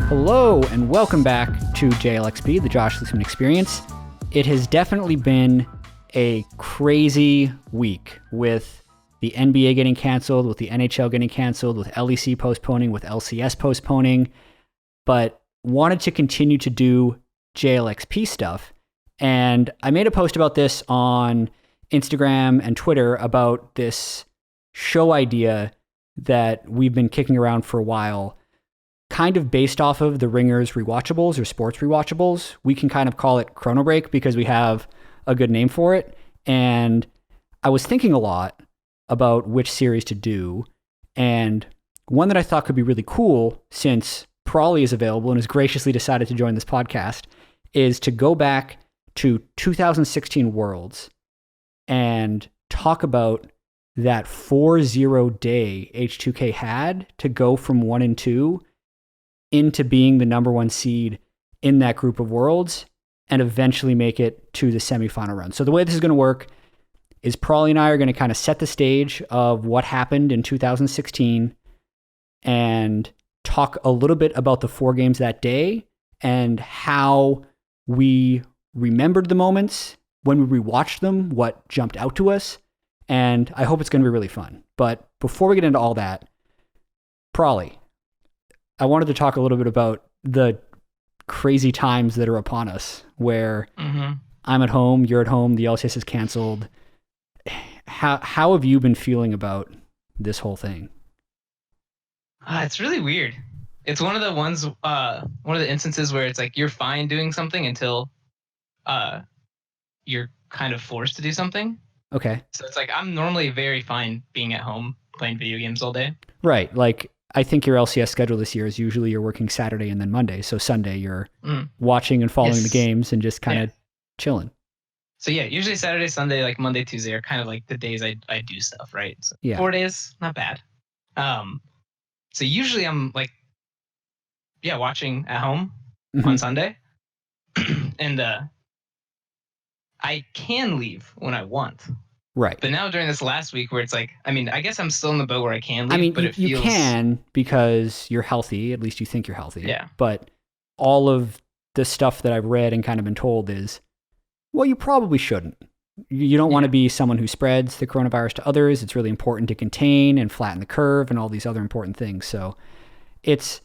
Hello and welcome back to JLXP, the Josh Leesman Experience. It has definitely been a crazy week with the NBA getting canceled, with the NHL getting canceled, with LEC postponing, with LCS postponing, but wanted to continue to do JLXP stuff. And I made a post about this on Instagram and Twitter about this show idea that we've been kicking around for a while, kind of based off of the Ringer's rewatchables or sports rewatchables. We can kind of call it Chronobreak because we have a good name for it. And I was thinking a lot about which series to do. And one that I thought could be really cool, since pr0lly is available and has graciously decided to join this podcast, is to go back to 2016 Worlds and talk about that 4-0 day H2K had to go from 1 and 2 into being the number 1 seed in that group of Worlds and eventually make it to the semifinal run. So the way this is going to work is pr0lly and I are going to kind of set the stage of what happened in 2016 and talk a little bit about the 4 games that day and how we remembered the moments when we rewatched them, what jumped out to us. And I hope it's going to be really fun. But before we get into all that, pr0lly, I wanted to talk a little bit about the crazy times that are upon us where I'm at home, you're at home, the LCS is canceled. How have you been feeling about this whole thing? It's really weird. It's one of the instances where it's like you're fine doing something until you're kind of forced to do something. Okay. So it's like I'm normally very fine being at home playing video games all day. Right. Like, I think your LCS schedule this year is usually you're working Saturday and then Monday. So Sunday you're watching and following the games and just kind of chilling. So yeah, usually Saturday, Sunday, like Monday, Tuesday are kind of like the days I do stuff, right? So 4 days, not bad. So usually I'm like, watching at home on Sunday. And I can leave when I want. Right. But now during this last week where it's like, I mean, I guess I'm still in the boat where I can leave, but it feels... You can because you're healthy, at least you think you're healthy. Yeah. But all of the stuff that I've read and kind of been told is, well, you probably shouldn't. You don't want to be someone who spreads the coronavirus to others. It's really important to contain and flatten the curve and all these other important things. So it's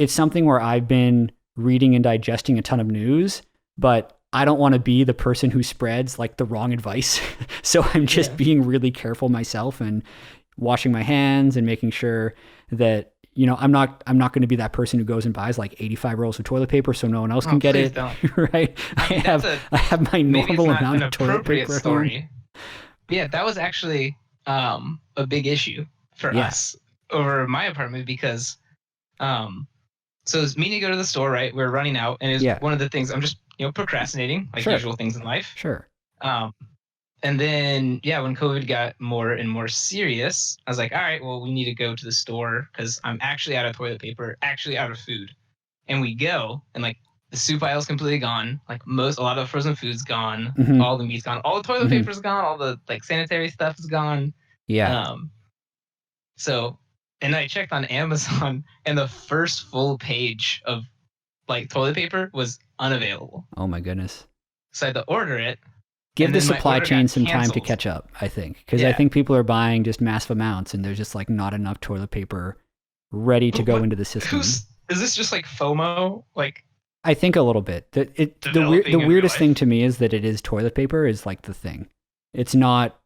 something where I've been reading and digesting a ton of news, but I don't want to be the person who spreads like the wrong advice. So I'm just being really careful myself and washing my hands and making sure that, you know, I'm not going to be that person who goes and buys like 85 rolls of toilet paper so no one else can get it. Don't. Right. I have my normal amount of toilet paper story. Yeah, that was actually a big issue for us over my apartment because so it's me to go to the store, right? We're running out, and it's one of the things I'm just procrastinating, like usual things in life. Sure. And then, when COVID got more and more serious, I was like, all right, well, we need to go to the store because I'm actually out of toilet paper, actually out of food. And we go, and like the soup aisle's completely gone. Like a lot of the frozen food's gone. All the meat's gone. All the toilet paper's gone. All the like sanitary stuff is gone. Yeah. And I checked on Amazon, and the first full page of like toilet paper was unavailable. Oh my goodness. So I had to order it. Give the supply chain some time to catch up, I think. Because I think people are buying just massive amounts and there's just like not enough toilet paper ready to go into the system. Is this just like FOMO? Like, I think a little bit. The weirdest thing to me is that it is toilet paper is like the thing. It's not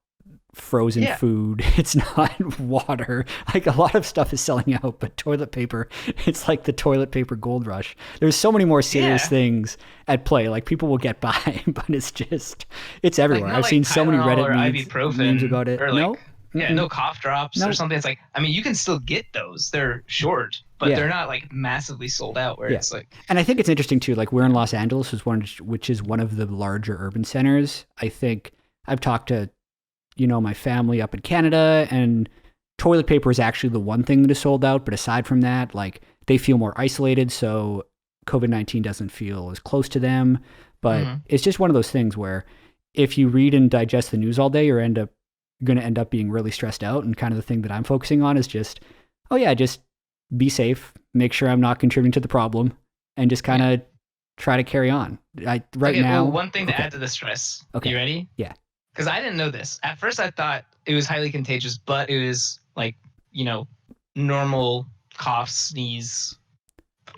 frozen food. It's not water. Like a lot of stuff is selling out, but toilet paper, it's like the toilet paper gold rush. There's so many more serious things at play. Like people will get by, but it's everywhere. I've seen so many Reddit memes about it. Or like, no cough drops or something. It's like, I mean, you can still get those. They're short, but they're not like massively sold out where it's like. And I think it's interesting too, like we're in Los Angeles, which is one of the larger urban centers. I think I've talked to my family up in Canada, and toilet paper is actually the one thing that is sold out. But aside from that, like they feel more isolated. So COVID-19 doesn't feel as close to them, but it's just one of those things where if you read and digest the news all day, you're going to end up being really stressed out. And kind of the thing that I'm focusing on is just, just be safe, make sure I'm not contributing to the problem, and just kind of try to carry on. Now. Well, one thing to add to the stress. Okay. You ready? Yeah. Because I didn't know this. At first, I thought it was highly contagious, but it was like, normal cough, sneeze.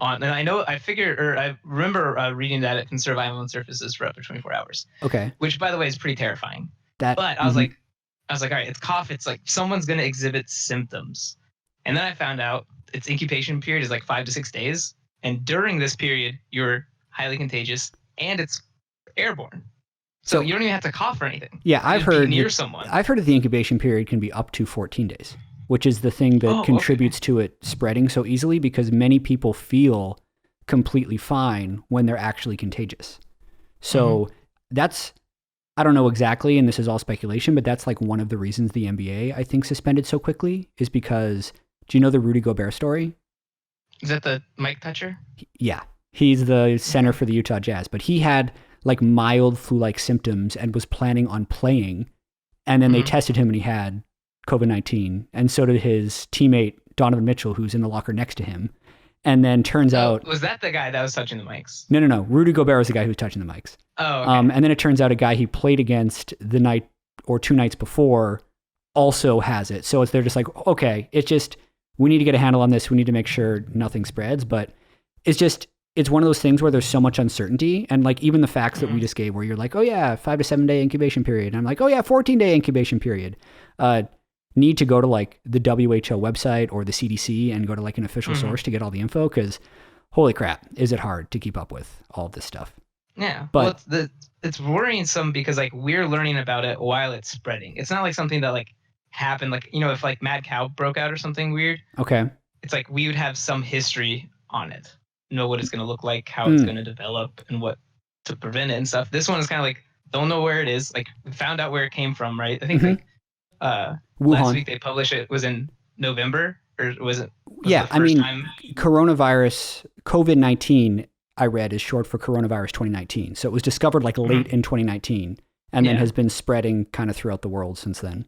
And I remember reading that it can survive on surfaces for up to 24 hours. Okay. Which, by the way, is pretty terrifying. But I was like, all right, it's cough. It's like someone's going to exhibit symptoms. And then I found out its incubation period is like 5 to 6 days. And during this period, you're highly contagious and it's airborne. So you don't even have to cough or anything. Yeah, I've heard near someone. I've heard that the incubation period can be up to 14 days, which is the thing that contributes to it spreading so easily, because many people feel completely fine when they're actually contagious. So that's, I don't know exactly, and this is all speculation, but that's like one of the reasons the NBA, I think, suspended so quickly, is because, do you know the Rudy Gobert story? Is that the mic toucher? Yeah. He's the center for the Utah Jazz, but he had like mild flu-like symptoms and was planning on playing. And then they tested him and he had COVID-19. And so did his teammate, Donovan Mitchell, who's in the locker next to him. And then turns out... Was that the guy that was touching the mics? No. Rudy Gobert was the guy who was touching the mics. Oh, okay. And then it turns out a guy he played against the night or 2 nights before also has it. So they're just like, okay, it's just, we need to get a handle on this. We need to make sure nothing spreads. But it's one of those things where there's so much uncertainty, and like even the facts that we just gave, where you're like, oh yeah, 5 to 7 day incubation period. And I'm like, oh yeah, 14-day incubation period. Need to go to like the WHO website or the CDC and go to like an official source to get all the info, because holy crap, is it hard to keep up with all of this stuff. Yeah, but it's worrying some, because like we're learning about it while it's spreading. It's not like something that like happened, like, if like mad cow broke out or something weird. Okay. It's like we would have some history on it. Know what it's going to look like, how it's going to develop, and what to prevent it and stuff. This one is kind of like, don't know where it is. Like, we found out where it came from, right? I think last week they published it was in November, or was it? Coronavirus, COVID-19, I read, is short for coronavirus 2019. So it was discovered like late in 2019, and then has been spreading kind of throughout the world since then.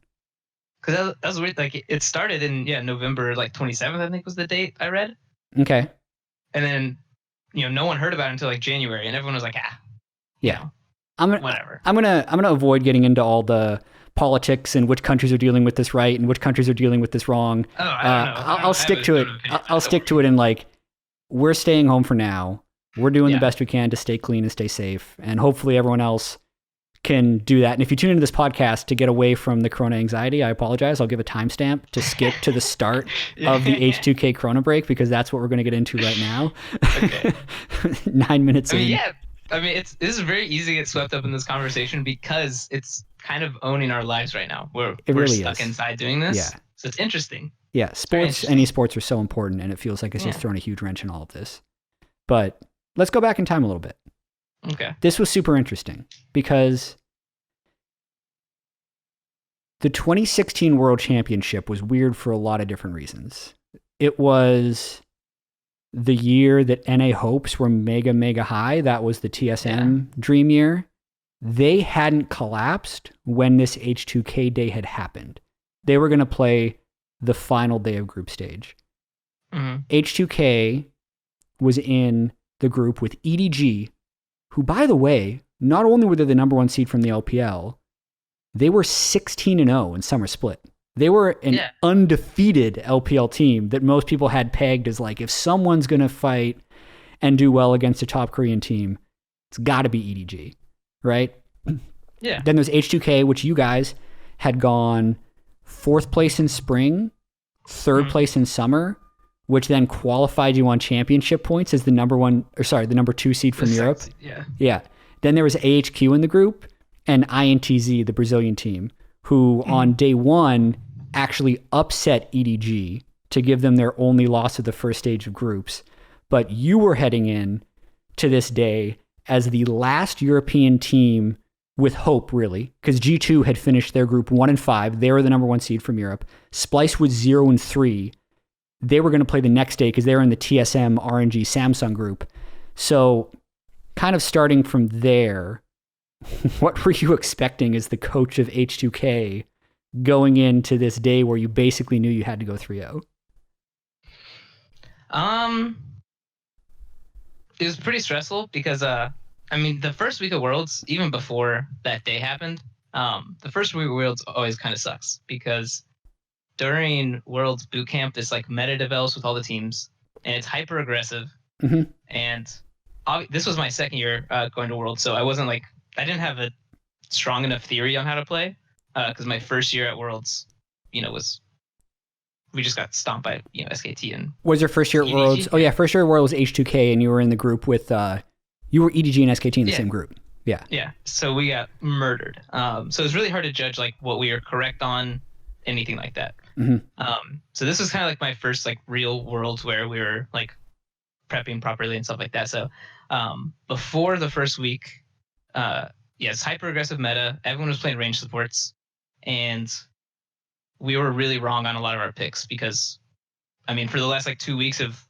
Because that was weird. Like, it started in November like 27th, I think was the date I read. Okay. And then, no one heard about it until like January, and everyone was like, yeah, whatever. I'm gonna avoid getting into all the politics and which countries are dealing with this right and which countries are dealing with this wrong. Oh, I don't know. I'll stick to it. I'll stick to it in like, we're staying home for now. We're doing the best we can to stay clean and stay safe, and hopefully everyone else can do that. And if you tune into this podcast to get away from the corona anxiety, I apologize. I'll give a timestamp to skip to the start of the H2K Chronobreak, because that's what we're going to get into right now. Okay. 9 minutes in. Yeah. This is very easy to get swept up in this conversation, because it's kind of owning our lives right now. We're really stuck inside doing this. Yeah. So it's interesting. Yeah. Sports and esports are so important, and it feels like it's just thrown a huge wrench in all of this. But let's go back in time a little bit. Okay. This was super interesting, because the 2016 World Championship was weird for a lot of different reasons. It was the year that NA hopes were mega, mega high. That was the TSM dream year. They hadn't collapsed when this H2K day had happened. They were going to play the final day of group stage. H2K was in the group with EDG, who, by the way, not only were they the number 1 seed from the LPL, they were 16-0 in summer split. They were an undefeated LPL team that most people had pegged as like, if someone's going to fight and do well against a top Korean team, it's got to be EDG, right? Yeah. Then there's H2K, which you guys had gone 4th place in spring, 3rd place in summer, which then qualified you on championship points as the number 2 seed from Europe. Yeah. Then there was AHQ in the group, and INTZ, the Brazilian team, who on day 1 actually upset EDG to give them their only loss of the first stage of groups. But you were heading in to this day as the last European team with hope, really, because G2 had finished their group 1 and 5. They were the number 1 seed from Europe. Splice was 0 and 3. They were going to play the next day because they were in the TSM RNG Samsung group. So kind of starting from there, what were you expecting as the coach of H2K going into this day where you basically knew you had to go 3-0? it was pretty stressful because I mean the first week of Worlds, even before that day happened, the first week of Worlds always kind of sucks because during Worlds boot camp, this like meta develops with all the teams, and it's hyper aggressive. Mm-hmm. And this was my second year going to Worlds, so I didn't have a strong enough theory on how to play because my first year at Worlds, we just got stomped by SKT and was your first year at EDG. Worlds? Oh yeah, first year at Worlds was H2K, and you were in the group with you were EDG and SKT in the same group. Yeah. Yeah. So we got murdered. So it's really hard to judge like what we are correct on, anything like that. Mm-hmm. So this was kind of like my first like real Worlds where we were like prepping properly and stuff like that. So before the first week, it's hyper aggressive meta. Everyone was playing range supports, and we were really wrong on a lot of our picks because, I mean, for the last like 2 weeks of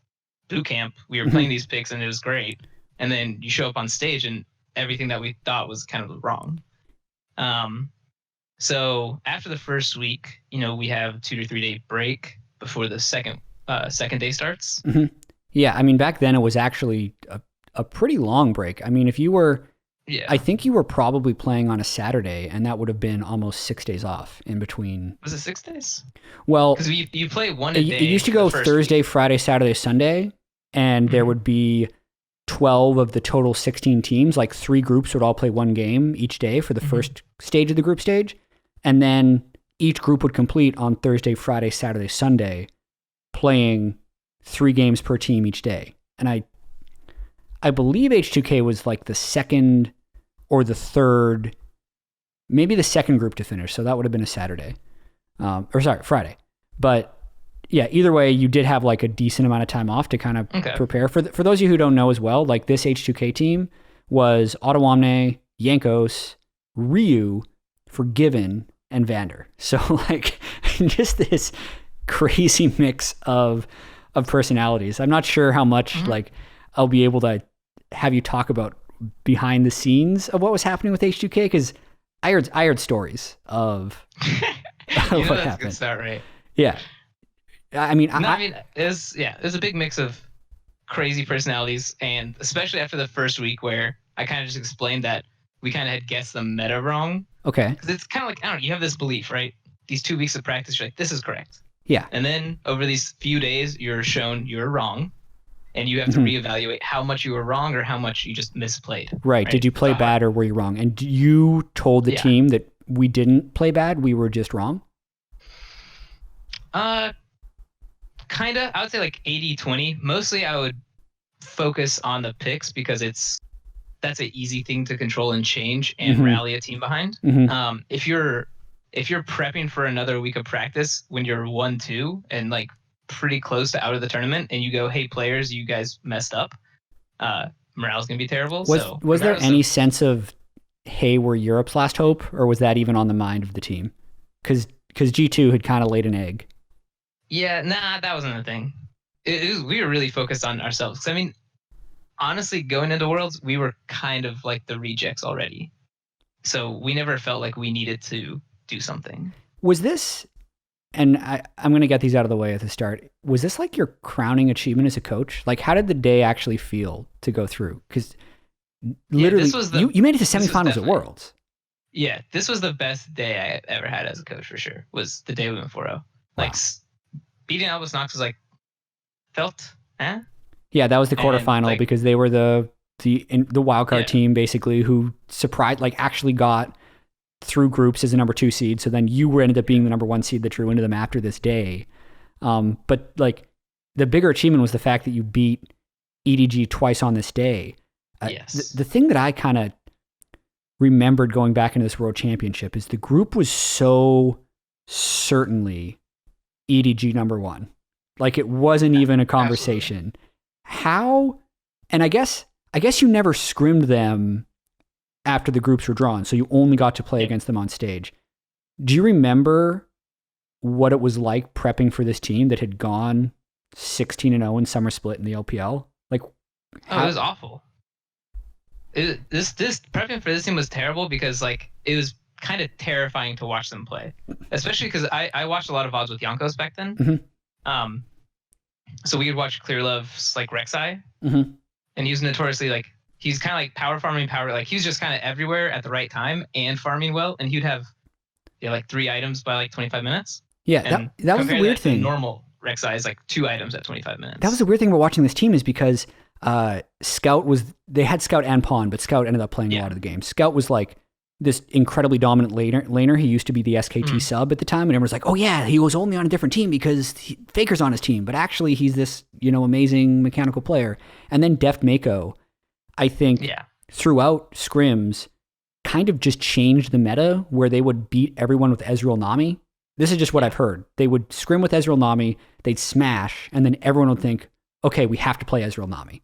boot camp, we were playing these picks and it was great. And then you show up on stage and everything that we thought was kind of wrong. So after the first week, we have 2 to 3 day break before the second day starts. Mm-hmm. Yeah, I mean, back then it was actually a pretty long break. I mean, if you were, I think you were probably playing on a Saturday, and that would have been almost 6 days off in between. Was it 6 days? Well, because you play one a day. It used to go Thursday, Friday, Saturday, Sunday, and there would be 12 of the total 16 teams. Like 3 groups would all play one game each day for the first stage of the group stage, and then each group would complete on Thursday, Friday, Saturday, Sunday, playing 3 games per team each day. And I believe H2K was like the second or the third, maybe the second group to finish. So that would have been a Saturday, Friday. But yeah, either way, you did have like a decent amount of time off to kind of prepare. For those of you who don't know as well, like this H2K team was Ottawamne, Yankos, Ryu, Forgiven, and Vander. So like just this crazy mix of personalities. I'm not sure how much like I'll be able to have you talk about behind the scenes of what was happening with H2K, because I heard stories of what that's happened. Good start, right? Yeah, I mean, it was a big mix of crazy personalities, and especially after the first week where I kind of just explained that we kind of had guessed the meta wrong. Okay. Because it's kind of like, I don't know, you have this belief, right? These 2 weeks of practice, you're like, this is correct. Yeah. And then over these few days, you're shown you're wrong, and you have to reevaluate how much you were wrong or how much you just misplayed. Right. Did you play bad or were you wrong? And you told the team that we didn't play bad, we were just wrong? Kind of. I would say like 80-20. Mostly I would focus on the picks because that's an easy thing to control and change and rally a team behind. If you're prepping for another week of practice when you're 1-2 and like pretty close to out of the tournament, and you go, hey players, you guys messed up, morale's gonna be terrible. Was there any sense of, hey, we're Europe's last hope, or was that even on the mind of the team? Because G2 had kind of laid an egg. Yeah, that wasn't a thing. We were really focused on ourselves. 'Cause I mean, honestly, going into Worlds, we were kind of like the rejects already. So we never felt like we needed to do something. Was this, and I'm going to get these out of the way at the start, was this like your crowning achievement as a coach? Like, how did the day actually feel to go through? Because literally, you made it to semifinals at Worlds. Yeah, this was the best day I ever had as a coach for sure, was the day we went 4-0. Wow. Like, beating Albus Nox was like, Yeah, that was the quarterfinal, like, because they were the wildcard team basically who surprised, like actually got through groups as a number 2 seed. So then you ended up being the number 1 seed that drew into them after this day. But like the bigger achievement was the fact that you beat EDG twice on this day. Yes. The thing that I kind of remembered going back into this World Championship is the group was so certainly EDG number 1. Like it wasn't even a conversation. Absolutely. How, and I guess you never scrimmed them after the groups were drawn, so you only got to play against them on stage. Do you remember what it was like prepping for this team that had gone 16-0 in summer split in the LPL? Like, it was awful. This prepping for this team was terrible because like it was kind of terrifying to watch them play, especially because I watched a lot of VODs with Yankos back then. So we would watch Clear Love's like Rek'Sai, and he was notoriously like he's kind of like power farming power like he was just kind of everywhere at the right time and farming well, and he'd have like 3 items by like 25 minutes. Yeah, And that was the weird thing. Normal Rek'Sai like 2 items at 25 minutes. That was the weird thing about watching this team is because Scout they had Scout and Pawn, but Scout ended up playing a lot of the games. Scout was like this incredibly dominant laner. He used to be the SKT sub at the time, and everyone's like, oh yeah, he was only on a different team because Faker's on his team, but actually he's this, amazing mechanical player. And then Deft Mako, I think throughout scrims, kind of just changed the meta where they would beat everyone with Ezreal Nami. This is just what I've heard. They would scrim with Ezreal Nami, they'd smash, and then everyone would think, okay, we have to play Ezreal Nami.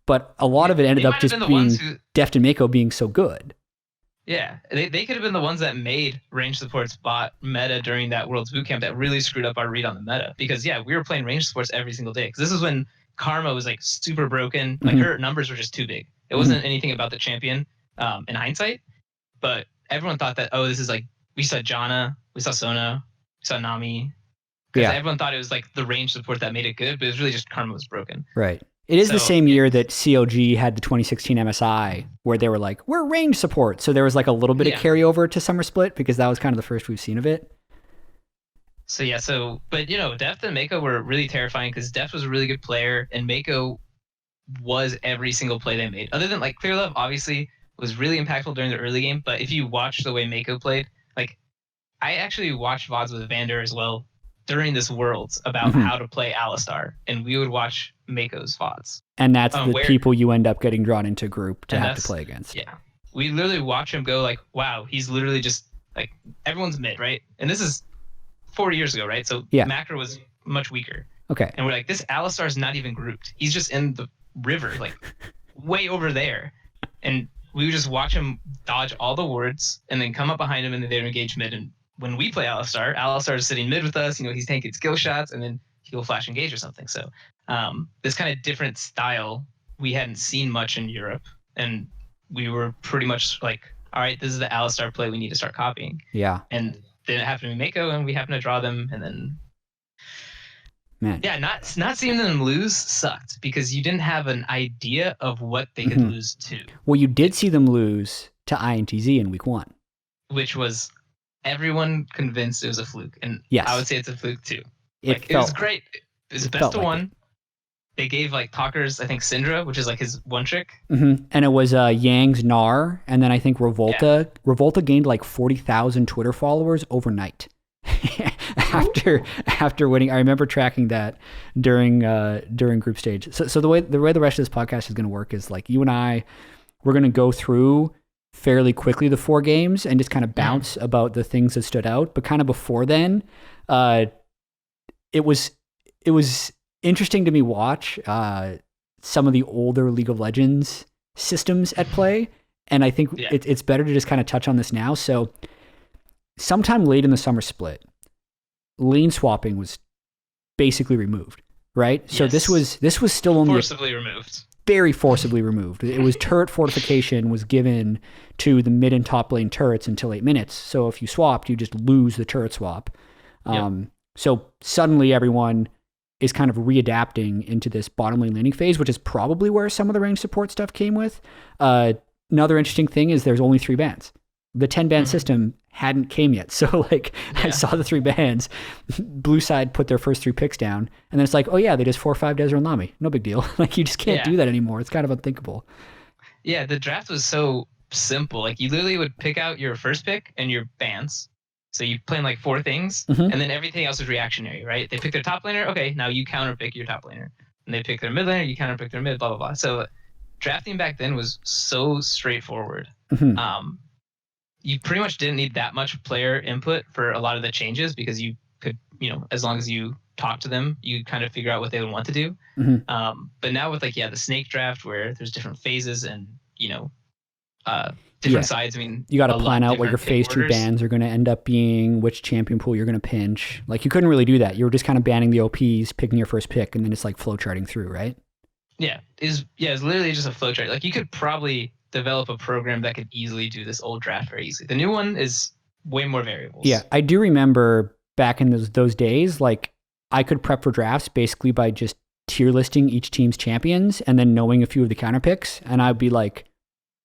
But a lot of it ended up just being Deft and Mako being so good. Yeah, they could have been the ones that made range supports bot meta during that Worlds Bootcamp that really screwed up our read on the meta. Because, we were playing range supports every single day. Because this is when Karma was, like, super broken. Like, her numbers were just too big. It wasn't anything about the champion in hindsight. But everyone thought that, this is, like, we saw Janna, we saw Sona, we saw Nami. Because everyone thought it was, like, the range support that made it good. But it was really just Karma was broken. Right. It is the same year that COG had the 2016 MSI where they were like, we're range support. So there was like a little bit of carryover to Summer Split because that was kind of the first we've seen of it. But Deft and Mako were really terrifying because Deft was a really good player and Mako was every single play they made. Other than like Clear Love, obviously, was really impactful during the early game. But if you watch the way Mako played, like I actually watched VODs with Vander as well during this Worlds about how to play Alistar, and we would watch Mako's VODs. And that's the people you end up getting drawn into a group to have to play against. Yeah. We literally watch him go like, wow, he's literally just like, everyone's mid, right? And this is 4 years ago, right? So Macro was much weaker. Okay. And we're like, this Alistar's not even grouped. He's just in the river, like way over there. And we would just watch him dodge all the wards and then come up behind him and then they'd engage mid. And when we play Alistar is sitting mid with us, he's taking skill shots and then he'll flash engage or something. So this kind of different style we hadn't seen much in Europe. And we were pretty much like, all right, this is the Alistar play we need to start copying. Yeah. And then it happened to be Mako and we happened to draw them and then not seeing them lose sucked because you didn't have an idea of what they could lose to. Well, you did see them lose to INTZ in week 1. Which was everyone convinced it was a fluke. And I would say it's a fluke too. It was great. It was best of one. They gave like Talker's, I think, Syndra, which is like his one trick. And it was Yang's Gnar, and then I think Revolta. Yeah. Revolta gained like 40,000 Twitter followers overnight. after winning. I remember tracking that during group stage. So the way the rest of this podcast is going to work is like you and I, we're going to go through fairly quickly the 4 games and just kind of bounce about the things that stood out. But kind of before then, it was interesting to me watch some of the older League of Legends systems at play. And I think it's better to just kind of touch on this now. So sometime late in the summer split, lane swapping was basically removed, right? Yes. So this was still only very forcibly removed. It was turret fortification was given to the mid and top lane turrets until 8 minutes. So if you swapped, you just lose the turret swap. So suddenly everyone is kind of readapting into this bottom lane laning phase, which is probably where some of the range support stuff came with. Another interesting thing is there's only 3 bans. The 10-ban system hadn't came yet. So I saw the 3 bans. Blue side put their first 3 picks down. And then it's like, oh yeah, they just 4-5'd Ezreal Nami. No big deal. Like you just can't do that anymore. It's kind of unthinkable. Yeah, the draft was so simple. Like you literally would pick out your first pick and your bans. So you plan like 4 things and then everything else is reactionary, right? They pick their top laner. Okay, now you counter pick your top laner. And they pick their mid laner, you counter pick their mid, blah, blah, blah. So drafting back then was so straightforward. You pretty much didn't need that much player input for a lot of the changes because you could, as long as you talk to them, you kind of figure out what they would want to do. But now with the snake draft where there's different phases and, different sides. I mean, you got to plan out what your phase 2 bans are going to end up being, which champion pool you're going to pinch. Like you couldn't really do that. You were just kind of banning the OPs, picking your first pick, and then it's like flow charting through, right? Yeah. It's literally just a flow chart. Like you could probably develop a program that could easily do this old draft very easily. The new one is way more variables. Yeah. I do remember back in those days, like I could prep for drafts basically by just tier listing each team's champions and then knowing a few of the counter picks, and I'd be like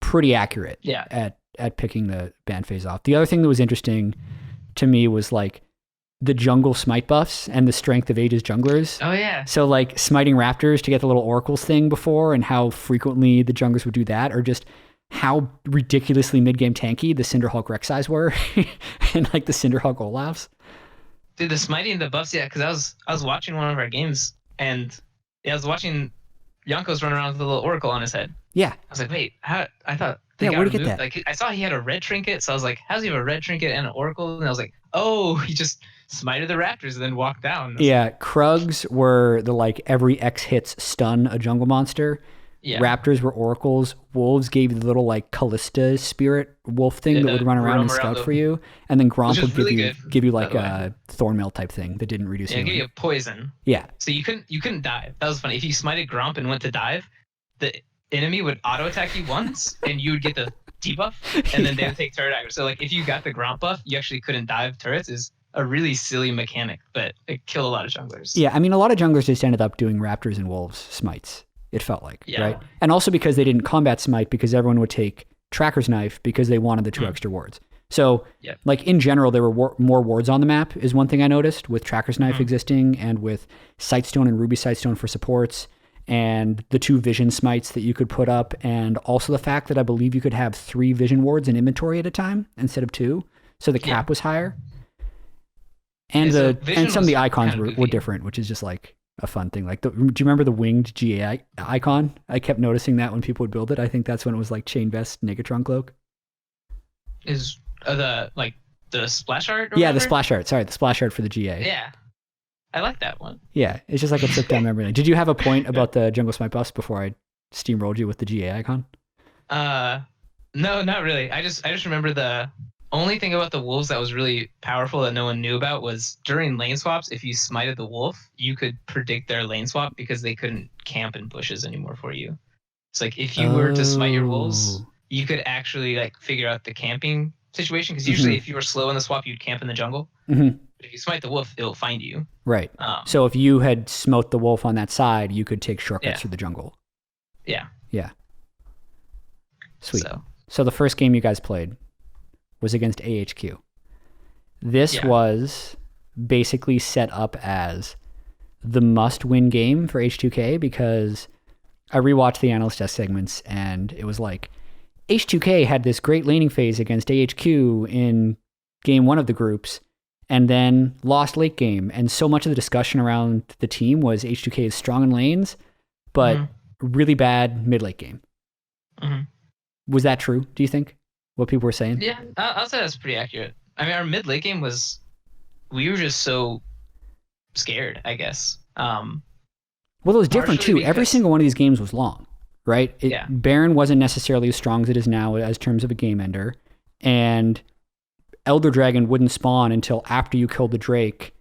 pretty accurate at picking the ban phase off. The other thing that was interesting to me was like the jungle smite buffs and the strength of Age's junglers. Oh yeah. So like smiting raptors to get the little oracles thing before, and how frequently the junglers would do that, or just how ridiculously mid-game tanky the Cinderhulk Rek'Sais were and like the Cinderhulk Olafs. Dude, the smiting the buffs, yeah, because I was watching one of our games, and I was watching Jankos run around with a little oracle on his head. Yeah. I was like, wait, how? I thought where'd he get that? Like, I saw he had a red trinket, so I was like, how's he have a red trinket and an oracle? And I was like, oh, he just smited the raptors and then walked down. Yeah, Krugs were the like every X hits stun a jungle monster. Yeah. Raptors were oracles. Wolves gave you the little like Callista spirit wolf thing that would run around and scout for you. And then Gromp would give you like a Thornmail type thing that didn't reduce healing. Yeah, give you a poison. Yeah. So you couldn't dive. That was funny. If you smited Gromp and went to dive, the enemy would auto attack you once and you would get the debuff, and then they would take turret aggro. So like if you got the Gromp buff, you actually couldn't dive turrets. Is a really silly mechanic, but it killed a lot of junglers. Yeah, I mean a lot of junglers just ended up doing raptors and wolves smites. It felt like, right? And also because they didn't combat smite, because everyone would take Tracker's Knife because they wanted the 2 extra wards. So, like in general, there were more wards on the map is one thing I noticed with Tracker's Knife existing, and with Sightstone and Ruby Sightstone for supports, and the 2 vision smites that you could put up, and also the fact that I believe you could have 3 vision wards in inventory at a time instead of 2. So the cap was higher. And some of the icons were different, which is just like a fun thing. Like, do you remember the winged GA icon? I kept noticing that when people would build it. I think that's when it was like chain vest, Negatron cloak. Is the splash art? Yeah, the splash art. Sorry, the splash art for the GA. Yeah, I like that one. Yeah, it's just like a trip down memory lane. Did you have a point about the jungle smite buffs before I steamrolled you with the GA icon? No, not really. I just remember the only thing about the wolves that was really powerful that no one knew about was during lane swaps, if you smited the wolf, you could predict their lane swap because they couldn't camp in bushes anymore for you. It's like if you were to smite your wolves, you could actually like figure out the camping situation, because usually if you were slow in the swap, you'd camp in the jungle. But if you smite the wolf, it'll find you. Right. So if you had smote the wolf on that side, you could take shortcuts through the jungle. Yeah. Yeah. Sweet. So the first game you guys played was against AHQ. This was basically set up as the must-win game for H2K, because I rewatched the analyst desk segments and it was like, H2K had this great laning phase against AHQ in game 1 of the groups and then lost late game. And so much of the discussion around the team was H2K is strong in lanes, but really bad mid-late game. Was that true, do you think? What people were saying? Yeah, I'll say that's pretty accurate. I mean, our mid late game we were just so scared, I guess. Well, it was different too. Every single one of these games was long, right? Baron wasn't necessarily as strong as it is now as terms of a game ender, and Elder Dragon wouldn't spawn until after you killed the Drake.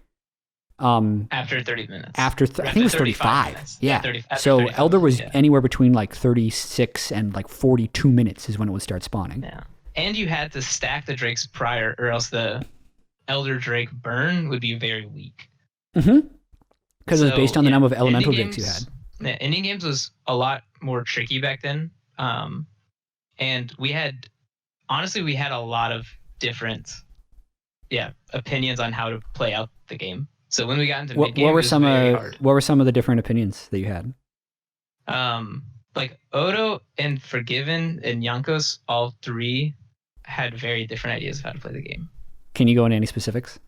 After 30 minutes. I think it was 35. Minutes. Yeah. 35, so 35 Elder was minutes, anywhere between like 36 and like 42 minutes is when it would start spawning. Yeah. And you had to stack the Drakes prior, or else the Elder Drake burn would be very weak. Because it was based on the number of elemental Drakes you had. Yeah, ending games was a lot more tricky back then. And we had a lot of different opinions on how to play out the game. So when we got into mid game, what were some of the different opinions that you had? Like Odo and Forgiven and Jankos, all 3 had very different ideas of how to play the game. Can you go into any specifics?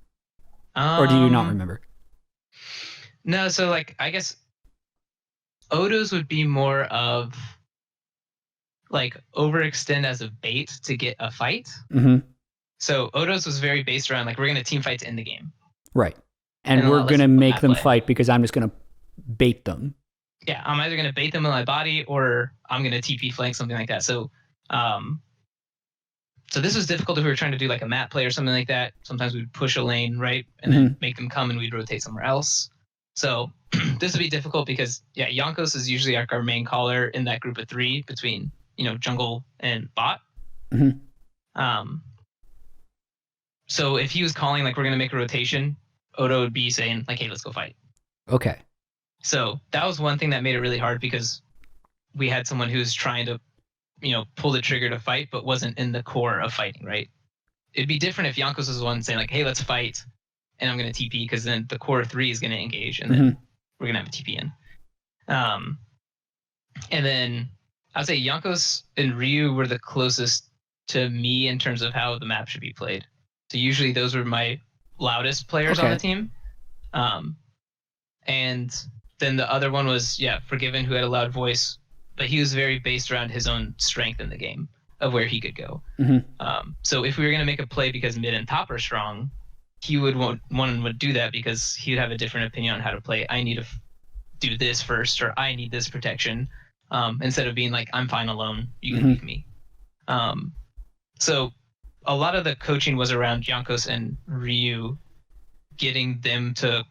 Or do you not remember? No, so like I guess Odo's would be more of like overextend as a bait to get a fight. So Odo's was very based around like, we're going to team fight to end the game. Right. And we're going to make them fight because I'm just going to bait them. Yeah, I'm either going to bait them in my body or I'm going to TP flank, something like that. So so this was difficult if we were trying to do like a map play or something like that. Sometimes we'd push a lane, right? And then make them come and we'd rotate somewhere else. So this would be difficult because, Jankos is usually like our main caller in that group of 3 between, jungle and bot. So if he was calling like, we're going to make a rotation, Odo would be saying like, hey, let's go fight. Okay. So that was one thing that made it really hard because we had someone who's trying to, pull the trigger to fight, but wasn't in the core of fighting, right? It'd be different if Jankos was the one saying like, hey, let's fight, and I'm going to TP, because then the core 3 is going to engage, and then we're going to have a TP in. And then I'd say Jankos and Ryu were the closest to me in terms of how the map should be played. So usually those were my loudest players on the team. And then the other one was, Forgiven, who had a loud voice, but he was very based around his own strength in the game of where he could go. So if we were going to make a play because mid and top are strong, he would would do that because he would have a different opinion on how to play. I need to do this first, or I need this protection, instead of being like, I'm fine alone, you can leave me. So a lot of the coaching was around Jankos and Ryu, getting them to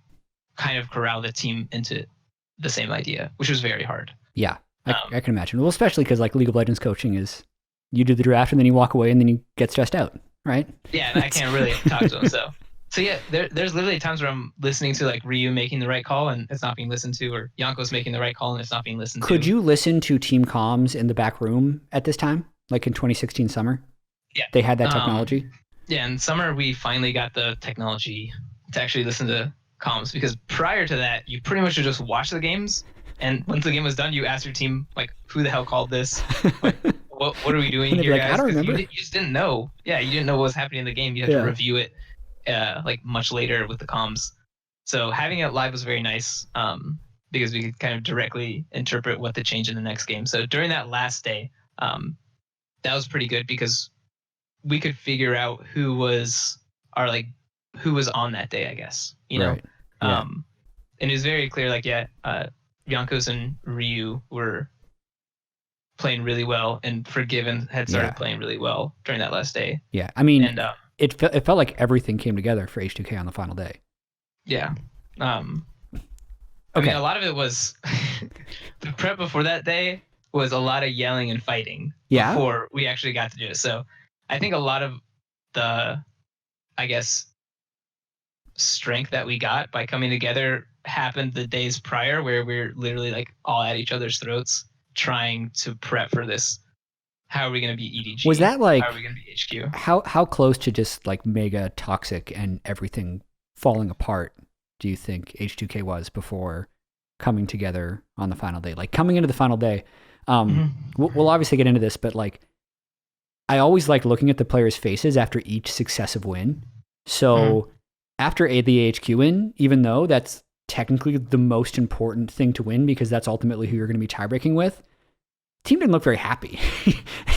kind of corral the team into the same idea, which was very hard. Yeah, I can imagine. Well, especially because like League of Legends coaching is, you do the draft and then you walk away and then you get stressed out, right? Yeah, and I can't really talk to them. So yeah, there's literally times where I'm listening to like Ryu making the right call and it's not being listened to, or Jankos making the right call and it's not being listened to. Could you listen to team comms in the back room at this time, like in 2016 summer? Yeah, they had that technology. Yeah, in summer we finally got the technology to actually listen to comms, because prior to that, you pretty much would just watch the games, and once the game was done, you ask your team like, "Who the hell called this? Like, what are we doing here, like, guys?" I don't remember. You just didn't know. Yeah, you didn't know what was happening in the game. You had to review it, like much later with the comms. So having it live was very nice, because we could kind of directly interpret what to change in the next game. So during that last day, that was pretty good because we could figure out who was on that day, I guess, Right. Yeah. And it was very clear, like, Jankos and Ryu were playing really well, and Forgiven had started playing really well during that last day. Yeah, I mean, and, it felt like everything came together for H2K on the final day. Yeah. I mean, a lot of it was the prep before that day was a lot of yelling and fighting before we actually got to do it. So I think a lot of the, I guess, strength that we got by coming together happened the days prior, where we're literally like all at each other's throats trying to prep for this. How are we going to be EDG? Was that like, how are we going to be HQ? How close to just like mega toxic and everything falling apart do you think H2K was before coming together on the final day? Like coming into the final day, we'll obviously get into this, but like I always like looking at the players' faces after each successive win. So after the HQ win, even though that's technically the most important thing to win because that's ultimately who you're going to be tiebreaking with, the team didn't look very happy.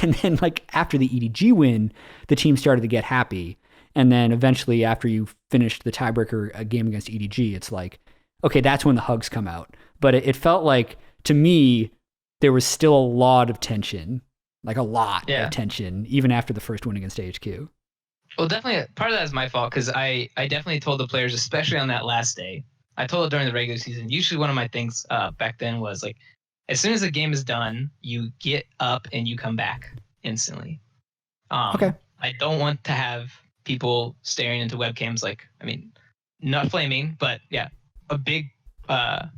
And then like after the EDG win, the team started to get happy. And then eventually after you finished the tiebreaker game against EDG, it's like, okay, that's when the hugs come out. But it felt like, to me, there was still a lot of tension, like a lot of tension, even after the first win against AHQ. Well, definitely part of that is my fault, because I definitely told the players, especially on that last day. I told it during the regular season. Usually one of my things back then was like, as soon as the game is done, you get up and you come back instantly. I don't want to have people staring into webcams. Like, I mean, not flaming, but a big kind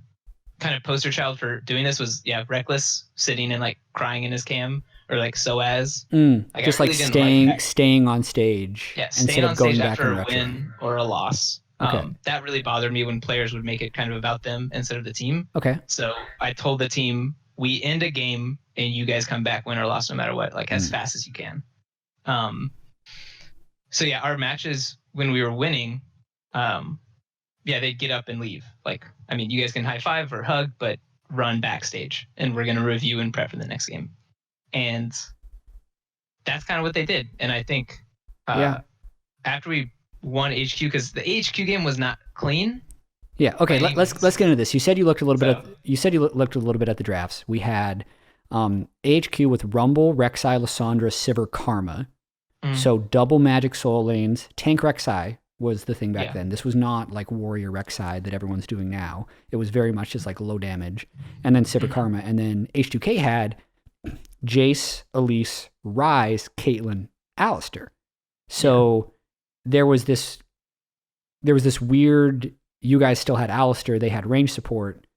of poster child for doing this was Reckless sitting and like crying in his cam, or like Soaz. Like, just really like staying on stage. Yeah, staying on stage after a win or a loss. That really bothered me when players would make it kind of about them instead of the team. So I told the team, we end a game and you guys come back, win or loss, no matter what, like as fast as you can. So our matches when we were winning, they'd get up and leave. Like, I mean, you guys can high five or hug, but run backstage and we're going to review and prep for the next game. And that's kind of what they did. And I think after we won HQ, because the HQ game was not clean. Yeah. Okay. Let's get into this. You said you looked a little bit. Looked a little bit at the drafts. We had HQ with Rumble, Rek'Sai, Lissandra, Sivir, Karma. So double Magic Soul lanes. Tank Rek'Sai was the thing back then. This was not like Warrior Rek'Sai that everyone's doing now. It was very much just like low damage. And then Sivir, Karma. And then H2K had Jace, Elise, Ryze, Caitlyn, Alistar. So there was this weird, you guys still had Alistar, they had range support.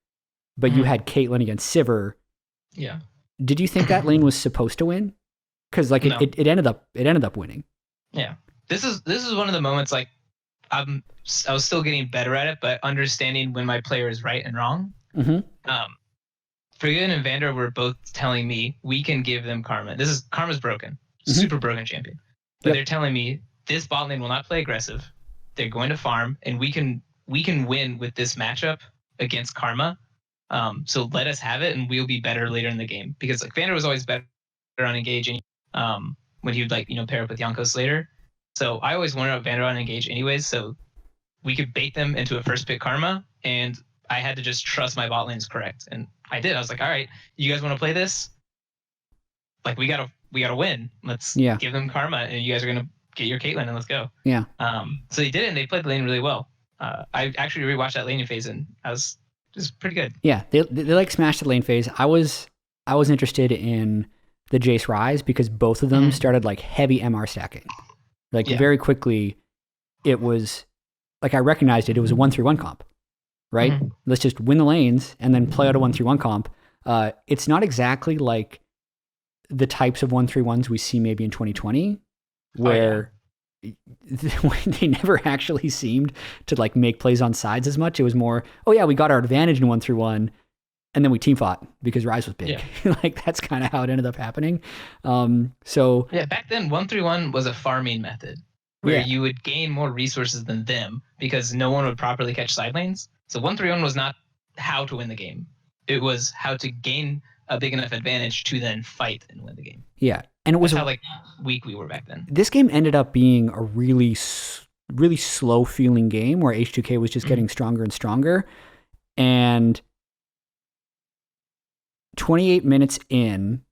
but you had Caitlyn against Sivir. Yeah. Did you think that lane was supposed to win? Because like No. it ended up winning. Yeah. This is one of the moments like I was still getting better at it, but understanding when my player is right and wrong. Forgiven and Vander were both telling me we can give them Karma. Karma's broken, super broken champion. But they're telling me this bot lane will not play aggressive. They're going to farm, and we can win with this matchup against Karma. So let us have it, and we'll be better later in the game. Because like Vander was always better on engaging when he would pair up with Jankos later. So I always wanted Vander on engage anyways. So we could bait them into a first pick Karma, and I had to just trust my bot lane's correct, and I did. I was like, all right, you guys want to play this? Like we gotta win. Let's give them Karma, and you guys are gonna get your Caitlyn, and let's go. Yeah. So they did it, and they played the lane really well. I actually rewatched that laning phase, and I was just pretty good. Yeah, they like smashed the lane phase. I was interested in the Jace Rise because both of them started like heavy MR stacking. Like very quickly, it was like I recognized it. It was a 1-3-1 comp, right? Let's just win the lanes and then play out a 1-3-1 comp. It's not exactly like the types of 1-3-1s we see maybe in 2020, where they never actually seemed to like make plays on sides as much. It was more, oh yeah, we got our advantage in 1-3-1, and then we team fought because Rise was big. Like that's kind of how it ended up happening. So back then 1-3-1 was a farming method where you would gain more resources than them because no one would properly catch side lanes. So 1-3-1 was not how to win the game. It was how to gain a big enough advantage to then fight and win the game. Yeah. And it was how like weak we were back then. This game ended up being a really slow feeling game where H2K was just getting stronger and stronger. And 28 minutes in,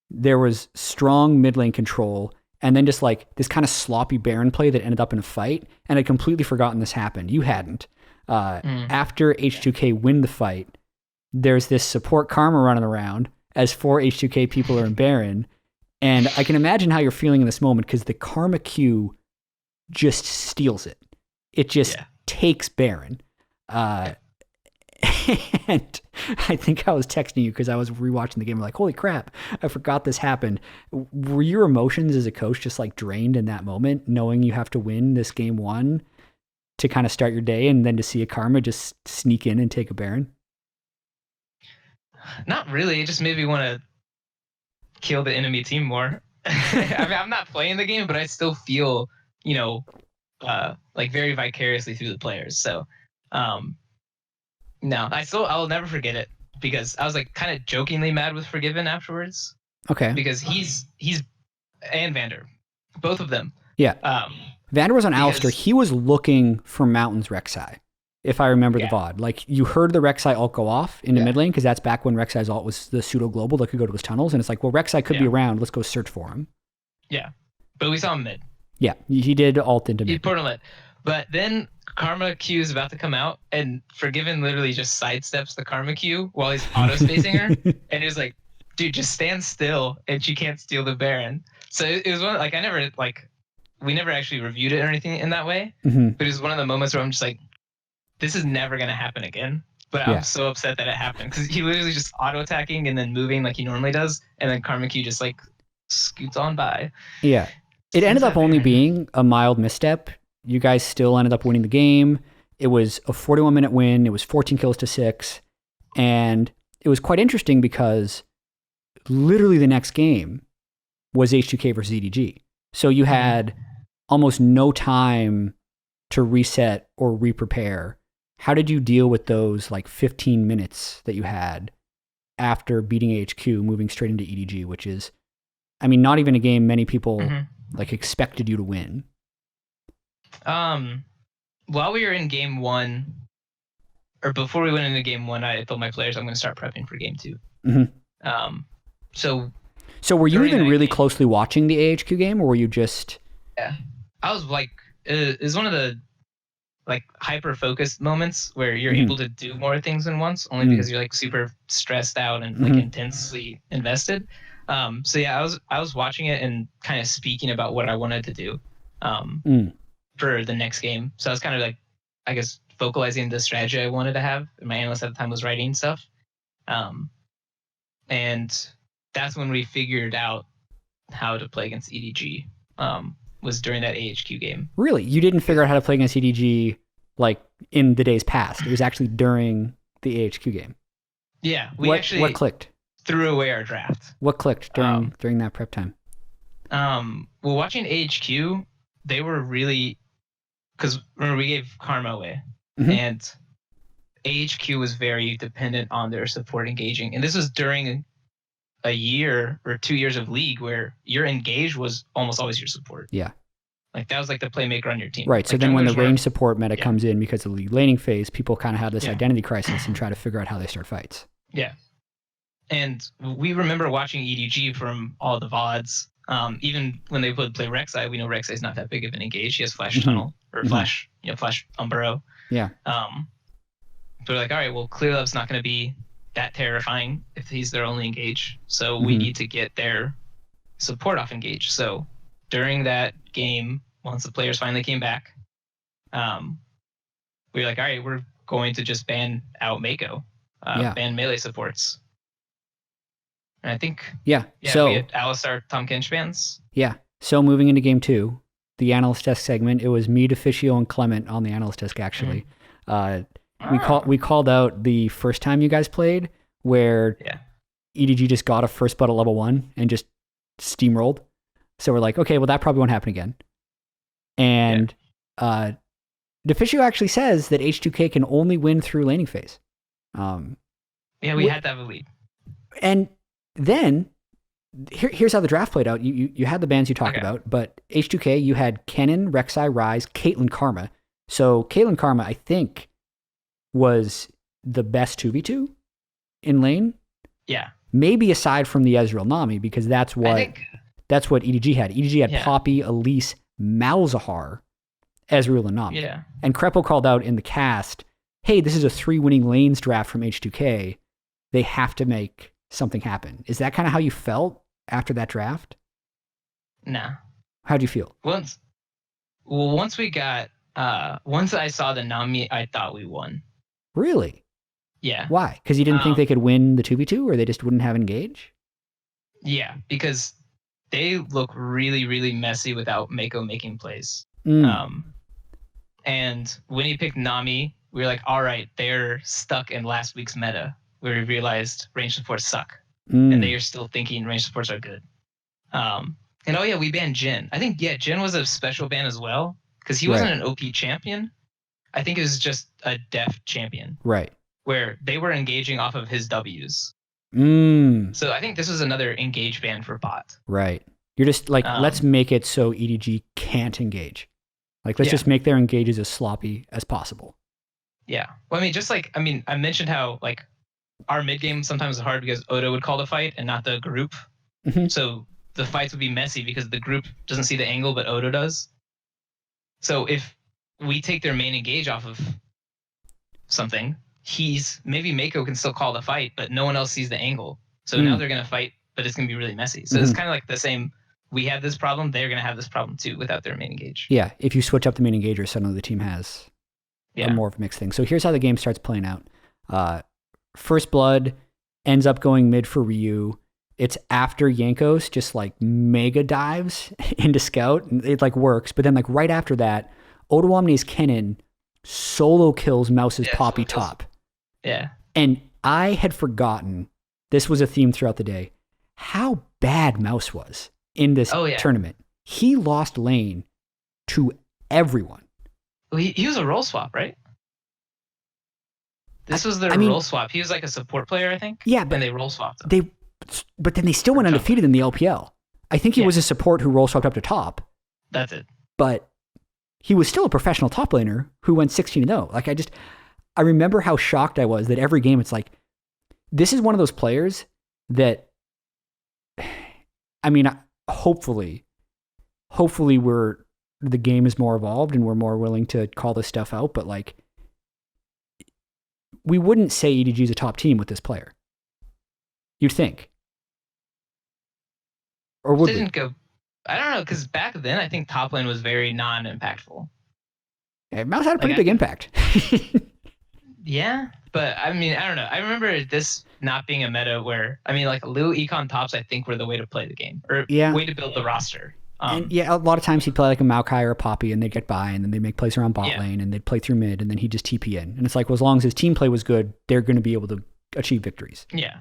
there was strong mid lane control, and then just like this kind of sloppy Baron play that ended up in a fight. And I'd completely forgotten this happened. You hadn't. After H2K win the fight, there's this support Karma running around as 4 H2K people are in Baron. And I can imagine how you're feeling in this moment because the Karma Q just steals it. It just takes Baron. And I think I was texting you because I was rewatching the game. Like, holy crap, I forgot this happened. Were your emotions as a coach just like drained in that moment, knowing you have to win this game 1 to kind of start your day and then to see a Karma just sneak in and take a Baron? Not really. It just made me want to kill the enemy team more. I mean, I'm not playing the game, but I still feel, like very vicariously through the players. So, no, I'll never forget it because I was like kind of jokingly mad with Forgiven afterwards. Okay. Because he's and Vander, both of them. Yeah. Vander was on Alistar. He was looking for Mountains Rek'Sai, if I remember the VOD. Like you heard the Rek'Sai ult go off in the mid lane because that's back when Rek'Sai's ult was the pseudo global that could go to his tunnels, and it's like, well, Rek'Sai could be around. Let's go search for him. Yeah, but we saw him mid. Yeah, he did ult into mid. He portal it, but then Karma Q is about to come out, and Forgiven literally just sidesteps the Karma Q while he's auto spacing her, and he's like, "Dude, just stand still, and she can't steal the Baron." So it was one we never actually reviewed it or anything in that way, but it was one of the moments where I'm just like, this is never gonna happen again. But I'm so upset that it happened because he literally just auto attacking and then moving like he normally does, and then Karma Q just like scoots on by. Yeah, it ended up only being a mild misstep. You guys still ended up winning the game. It was a 41-minute win. It was 14 kills to 6. And it was quite interesting because literally the next game was H2K versus EDG. So you had almost no time to reset or re-prepare. How did you deal with those like 15 minutes that you had after beating HQ, moving straight into EDG, which is, I mean, not even a game many people like expected you to win? While we were in game 1, or before we went into game 1, I told my players I'm going to start prepping for game 2. So were you even really closely watching the AHQ game, or were you just? Yeah, I was like, it was one of the like hyper focused moments where you're able to do more things than once, only because you're like super stressed out and like intensely invested. So yeah, I was watching it and kind of speaking about what I wanted to do. For the next game. So I was kind of like, I guess, vocalizing the strategy I wanted to have. And my analyst at the time was writing stuff. And that's when we figured out how to play against EDG. Was during that AHQ game. Really? You didn't figure out how to play against EDG like in the days past. It was actually during the AHQ game. Yeah, what clicked? Threw away our draft. What clicked during that prep time? Well, watching AHQ, they were really, because remember we gave Karma away, and AHQ was very dependent on their support engaging, and this was during a year or 2 years of league where your engage was almost always your support. Yeah. Like that was like the playmaker on your team. Right. Like, so then when the range support meta comes in because of the league laning phase, people kind of have this identity crisis and try to figure out how they start fights. Yeah. And we remember watching EDG from all the VODs. Even when they would play Rek'Sai, we know Rek'Sai is not that big of an engage. He has Flash Tunnel or Flash Umbro. Yeah. So we're like, all right, well, Clear Love's not going to be that terrifying if he's their only engage. So we need to get their support off engage. So during that game, once the players finally came back, we were like, all right, we're going to just ban out Mako, ban melee supports. And I think, so we had Alistar, Tom Kench bans. Yeah. So moving into game 2, the analyst desk segment, it was me, Deficio, and Clement on the analyst desk, actually. We called out the first time you guys played where EDG just got a first blood at level 1 and just steamrolled. So we're like, okay, well, that probably won't happen again. And Deficio actually says that H2K can only win through laning phase. We had to have a lead. And then here's how the draft played out. You had the bans you talked about, but H2K, you had Kennen, Rek'Sai, Ryze, Caitlyn, Karma. So Caitlyn Karma, I think, was the best 2v2 in lane. Yeah. Maybe aside from the Ezreal Nami, because that's what EDG had. EDG had Poppy, Elise, Malzahar, Ezreal, and Nami. Yeah. And Krepo called out in the cast, hey, this is a 3 winning lanes draft from H2K. They have to make something happen. Is that kind of how you felt after that draft? Nah. How'd you feel? Once we got, once I saw the Nami, I thought we won. Really? Yeah. Why? Because you didn't think they could win the 2v2, or they just wouldn't have engage? Yeah, because they look really, really messy without Mako making plays. And when he picked Nami, we were like, all right, they're stuck in last week's meta, where we realized range supports suck. And they are still thinking range supports are good. And we banned Jhin. I think, Jhin was a special ban as well, because he wasn't an OP champion. I think it was just a def champion. Right. Where they were engaging off of his W's. So I think this was another engage ban for bot. Right. You're just like, let's make it so EDG can't engage. Like, let's just make their engages as sloppy as possible. Yeah. Well, I mentioned how, like, our mid game sometimes is hard because Odo would call the fight and not the group. So the fights would be messy because the group doesn't see the angle, but Odo does. So if we take their main engage off of something, maybe Mako can still call the fight, but no one else sees the angle. So now they're going to fight, but it's going to be really messy. So it's kind of like the same. We have this problem, they're going to have this problem too without their main engage. Yeah, if you switch up the main engager, suddenly the team has a more of a mixed thing. So here's how the game starts playing out. First blood ends up going mid for Ryu. It's after Yankos just like mega dives into scout. It like works, but then like right after that, Odoamne's Kennen solo kills Mouse's Poppy top. Yeah. And I had forgotten, this was a theme throughout the day, how bad Mouse was in this tournament. He lost lane to everyone. Well, he was a role swap, right? This was their role swap. He was like a support player, I think. Yeah, but and they role swapped him. But then they still went undefeated in the LPL. I think he was a support who role swapped up to top. That's it. But he was still a professional top laner who went 16-0. Like I remember how shocked I was that every game it's like, this is one of those players that, I mean, hopefully the game is more evolved and we're more willing to call this stuff out, but like, we wouldn't say EDG is a top team with this player. You'd think. Or would we? I don't know, because back then I think top lane was very non-impactful. Yeah, Mouse had a pretty big impact. Yeah, But I mean, I don't know. I remember this not being a meta where, I mean, like little econ tops, I think were the way to play the game or way to build the roster. And a lot of times he'd play like a Maokai or a Poppy and they'd get by and then they'd make plays around bot lane and they'd play through mid and then he'd just TP in. And it's like, well, as long as his team play was good, they're going to be able to achieve victories. Yeah.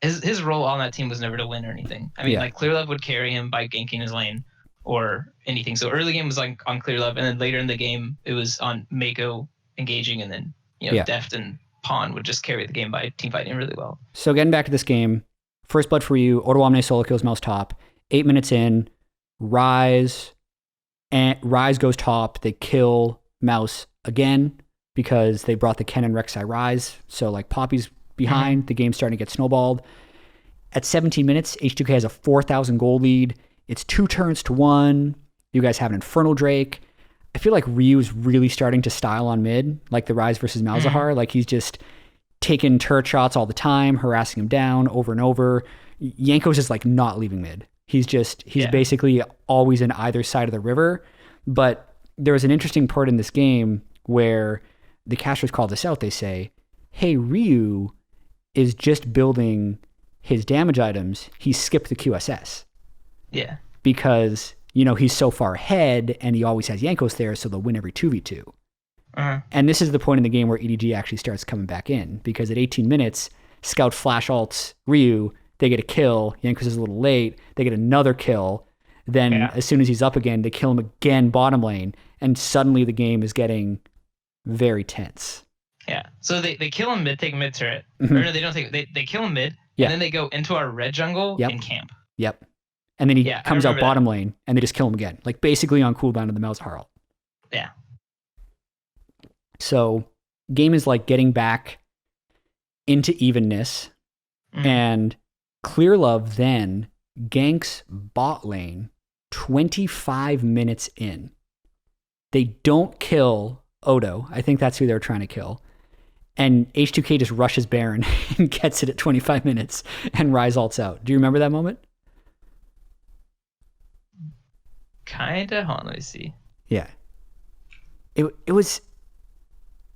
His role on that team was never to win or anything. I mean, like Clearlove would carry him by ganking his lane or anything. So early game was like on Clearlove, and then later in the game it was on Mako engaging, and then Deft and Pawn would just carry the game by team fighting really well. So getting back to this game, first blood for you, Odoamne solo kills Mouse top. 8 minutes in, Rise goes top. They kill Mouse again because they brought the Ken and Rek'Sai Rise. So like Poppy's behind, the game's starting to get snowballed. At 17 minutes, H2K has a 4,000 gold lead. It's 2 turns to 1. You guys have an Infernal Drake. I feel like Ryu's really starting to style on mid, like the Rise versus Malzahar. Like he's just taking turret shots all the time, harassing him down over and over. Yanko's is like not leaving mid. He's basically always in either side of the river. But there was an interesting part in this game where the casters called this out. They say, hey, Ryu is just building his damage items. He skipped the QSS. Yeah. Because, he's so far ahead and he always has Yankos there, so they'll win every 2v2. And this is the point in the game where EDG actually starts coming back in, because at 18 minutes, Scout flash alts Ryu, they get a kill, Yankos is a little late, they get another kill, then as soon as he's up again, they kill him again bottom lane, and suddenly the game is getting very tense. Yeah. So they kill him mid, take mid turret. Or no, they don't take they kill him mid, and then they go into our red jungle and camp. Yep. And then he comes out bottom lane, and they just kill him again. Like basically on cooldown of the Malzahar ult. Yeah. So game is like getting back into evenness, and Clearlove then ganks bot lane 25 minutes in. They don't kill Odo. I think that's who they're trying to kill. And H2K just rushes Baron and gets it at 25 minutes, and Rise ults out. Do you remember that moment? Kinda. Hold on, let me see. Yeah. It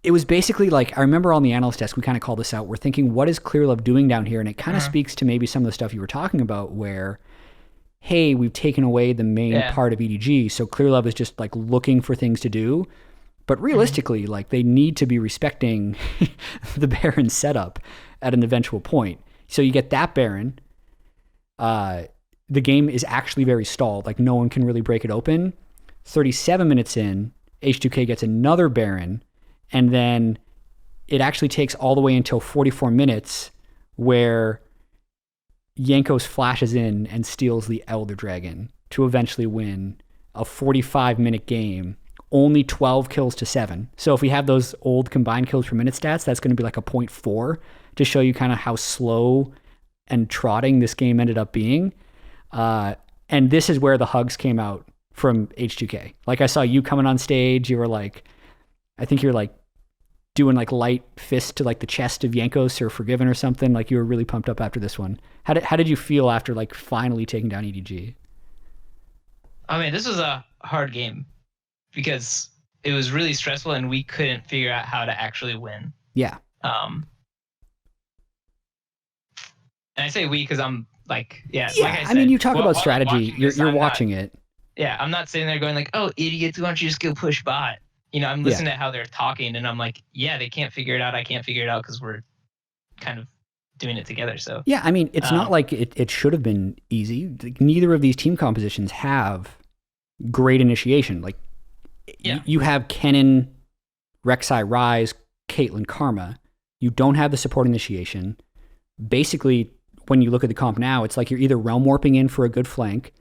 was basically like, I remember on the analyst desk, we kind of called this out. We're thinking, what is Clearlove doing down here? And it kind of speaks to maybe some of the stuff you were talking about where, hey, we've taken away the main part of EDG. So Clearlove is just like looking for things to do. But realistically, like they need to be respecting the Baron setup at an eventual point. So you get that Baron. The game is actually very stalled. Like no one can really break it open. 37 minutes in, H2K gets another Baron. And then it actually takes all the way until 44 minutes where Yankos flashes in and steals the Elder Dragon to eventually win a 45-minute game. Only 12 kills to 7. So if we have those old combined kills per minute stats, that's going to be like a 0.4 to show you kind of how slow and trotting this game ended up being. And this is where the hugs came out from H2K. Like I saw you coming on stage. You were like, I think you're like doing like light fist to like the chest of Yankos or Forgiven or something. Like you were really pumped up after this one. How did you feel after like finally taking down EDG? I mean, this was a hard game because it was really stressful and we couldn't figure out how to actually win. Yeah. And I say we because I'm like, like I said, mean, you talk about strategy. You're watching it. Yeah, I'm not sitting there going like, oh, idiots, why don't you just go push bot? I'm listening to how they're talking and I'm like, yeah, they can't figure it out. I can't figure it out because we're kind of doing it together. So yeah, I mean, it's not like it should have been easy. Neither of these team compositions have great initiation. Like you have Kennen, Rek'Sai Rise, Caitlyn Karma. You don't have the support initiation. Basically, when you look at the comp now, it's like you're either realm warping in for a good flank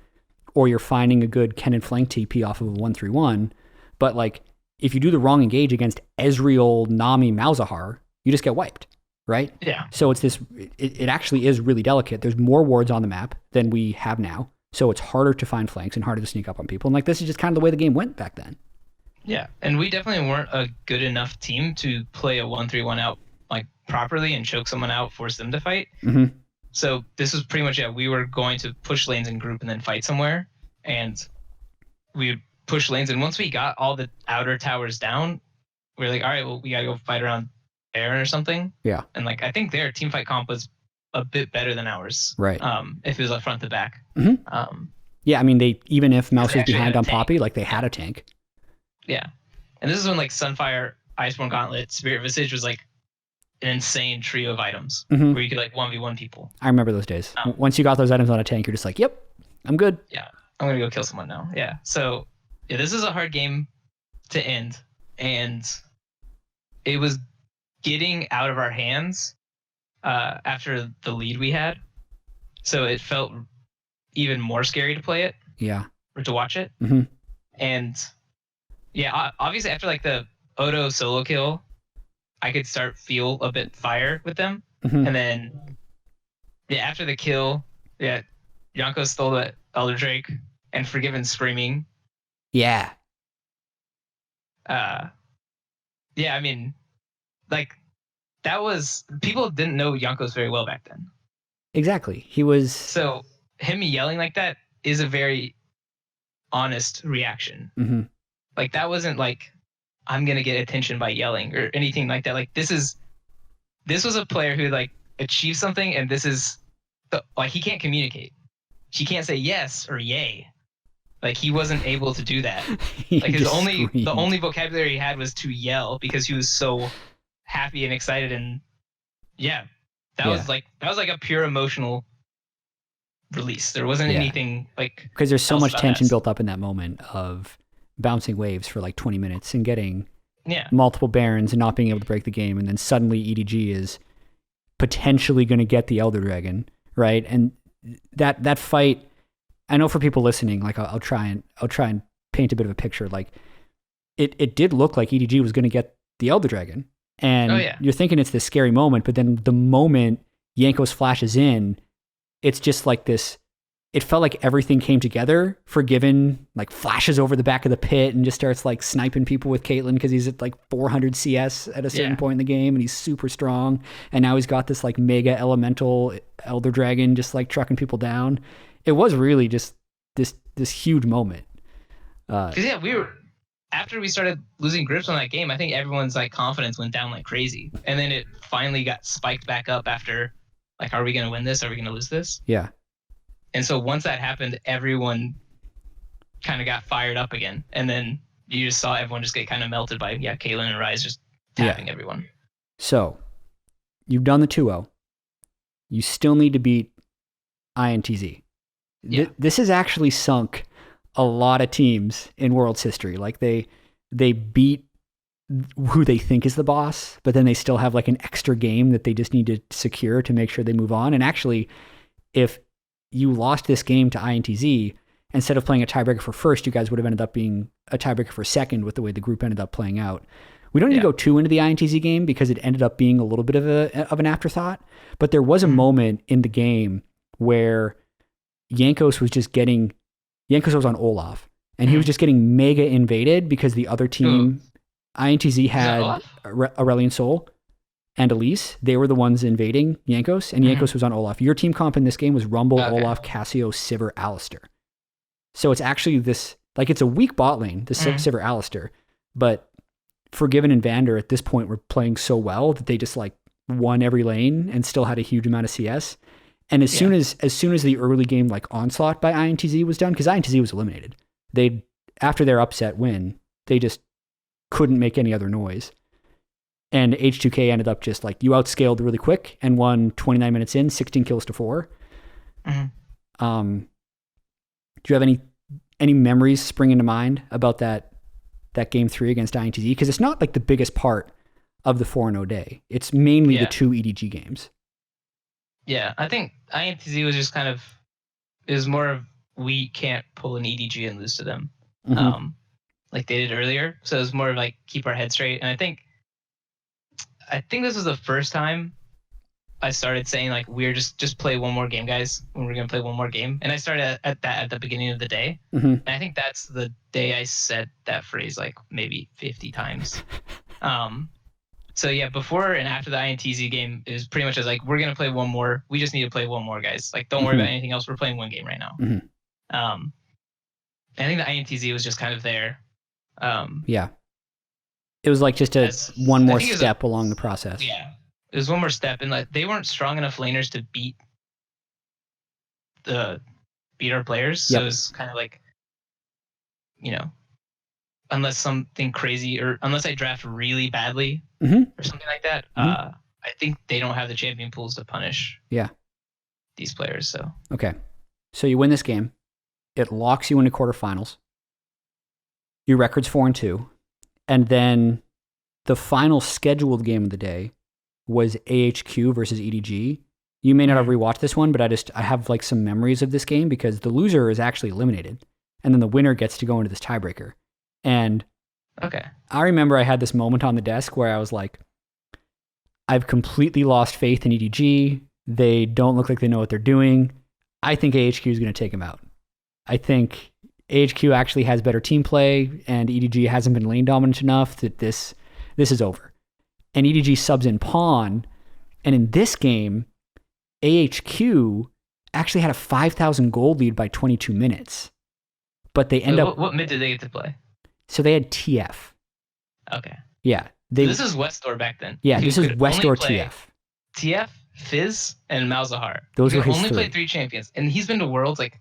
or you're finding a good Kennen flank TP off of a 1-3-1. But like, if you do the wrong engage against Ezreal, Nami, Malzahar, you just get wiped, right? Yeah. So it's this, it actually is really delicate. There's more wards on the map than we have now. So it's harder to find flanks and harder to sneak up on people. And like, this is just kind of the way the game went back then. Yeah. And we definitely weren't a good enough team to play a 1-3-1 out like properly and choke someone out, force them to fight. Mm-hmm. So this was pretty much, we were going to push lanes in group and then fight somewhere. And we would push lanes. And once we got all the outer towers down, we were like, all right, well, we got to go fight around Baron or something. Yeah. And like I think their team fight comp was a bit better than ours. Right. If it was like front to back. Mm-hmm. Yeah, I mean, they even if Mouse was behind on Poppy, like they had a tank. Yeah. And this is when like Sunfire, Iceborne Gauntlet, Spirit Visage was like an insane trio of items where you could like 1v1 people. I remember those days. Once you got those items on a tank, you're just like, yep, I'm good. Yeah, I'm going to go kill someone now. Yeah. So yeah, this is a hard game to end. And it was getting out of our hands after the lead we had. So it felt even more scary to play it. Yeah. Or to watch it. Mm-hmm. And yeah, obviously after like the Odo solo kill, I could start feel a bit fire with them. Mm-hmm. And then yeah, after the kill, yeah, Yanko stole the Elder Drake and Forgiven screaming. Yeah. Yeah, I mean, like that was people didn't know Yankos very well back then. Exactly. He was so him yelling like that is a very honest reaction. Mm-hmm. Like that wasn't like I'm gonna get attention by yelling or anything like that. Like this was a player who like achieved something, and this is like he can't communicate. He can't say yes or yay. Like he wasn't able to do that. Like the only vocabulary he had was to yell because he was so happy and excited, and yeah, that was like a pure emotional release. There wasn't anything like because there's so much tension built up in that moment of bouncing waves for like 20 minutes and getting multiple Barons and not being able to break the game, and then suddenly EDG is potentially going to get the Elder Dragon, right? And that fight, I know for people listening, like I'll try and paint a bit of a picture. Like it did look like EDG was going to get the Elder Dragon, and you're thinking it's this scary moment, but then the moment Jankos flashes in, it's just like this. It felt like everything came together. Forgiven like flashes over the back of the pit and just starts like sniping people with Caitlyn because he's at like 400 CS at a certain point in the game, and he's super strong. And now he's got this like mega elemental Elder Dragon just like trucking people down. It was really just this huge moment. Because we were after we started losing grips on that game, I think everyone's like confidence went down like crazy, and then it finally got spiked back up after like, are we going to win this? Are we going to lose this? Yeah. And so once that happened, everyone kind of got fired up again. And then you just saw everyone just get kind of melted by, Caitlyn and Ryze just tapping everyone. So you've done the 2-0. You still need to beat INTZ. Yeah. This has actually sunk a lot of teams in World's history. Like they beat who they think is the boss, but then they still have like an extra game that they just need to secure to make sure they move on. And actually, if you lost this game to INTZ, instead of playing a tiebreaker for first, you guys would have ended up being a tiebreaker for second with the way the group ended up playing out. We don't need to go too into the INTZ game because it ended up being a little bit of an afterthought, but there was a moment in the game where Jankos was on Olaf, and he was just getting mega invaded because the other team, INTZ, had Aurelion Sol and Elise. They were the ones invading Jankos, and Jankos was on Olaf. Your team comp in this game was Rumble, Olaf, Cassio, Sivir, Alistair. So it's actually this, like it's a weak bot lane, the Sivir, Alistair, but Forgiven and Vander at this point were playing so well that they just like won every lane and still had a huge amount of CS. And as soon as the early game like onslaught by INTZ was done, because INTZ was eliminated, after their upset win, they just couldn't make any other noise. And H2K ended up just like, you outscaled really quick and won 29 minutes in, 16 kills to 4. Mm-hmm. Do you have any memories spring into mind about that game 3 against INTZ? Because it's not like the biggest part of the 4-0 day. It's mainly the 2 EDG games. Yeah, I think INTZ was just kind of, it was more of, we can't pull an EDG and lose to them, like they did earlier. So it was more of like, keep our head straight. And I think this was the first time I started saying like, we're just play one more game, guys. When we're going to play one more game. And I started at the beginning of the day. Mm-hmm. And I think that's the day I said that phrase like maybe 50 times. So yeah, before and after the INTZ game, it was pretty much as like, we're going to play one more. We just need to play one more, guys. Like, don't worry about anything else. We're playing one game right now. Mm-hmm. I think the INTZ was just kind of there. It was like just one more step along the process. Yeah, it was one more step, and like they weren't strong enough laners to beat our players. So it was kind of like, unless something crazy or unless I draft really badly or something like that, I think they don't have the champion pools to punish these players. So okay, so you win this game. It locks you into quarterfinals. Your record's 4-2, and then the final scheduled game of the day was AHQ versus EDG. You may not have rewatched this one, but I have like some memories of this game because the loser is actually eliminated, and then the winner gets to go into this tiebreaker. And I remember I had this moment on the desk where I was like, I've completely lost faith in EDG. They don't look like they know what they're doing. I think AHQ is going to take them out. I think AHQ actually has better team play, and EDG hasn't been lane dominant enough that this is over. And EDG subs in Pawn, and in this game, AHQ actually had a 5,000 gold lead by 22 minutes. But they end up... What mid did they get to play? So they had TF. Okay. Yeah. This is Westor back then. Yeah, this is Westor TF. TF, Fizz, and Malzahar. Those were his only three. Played 3 champions. And he's been to Worlds like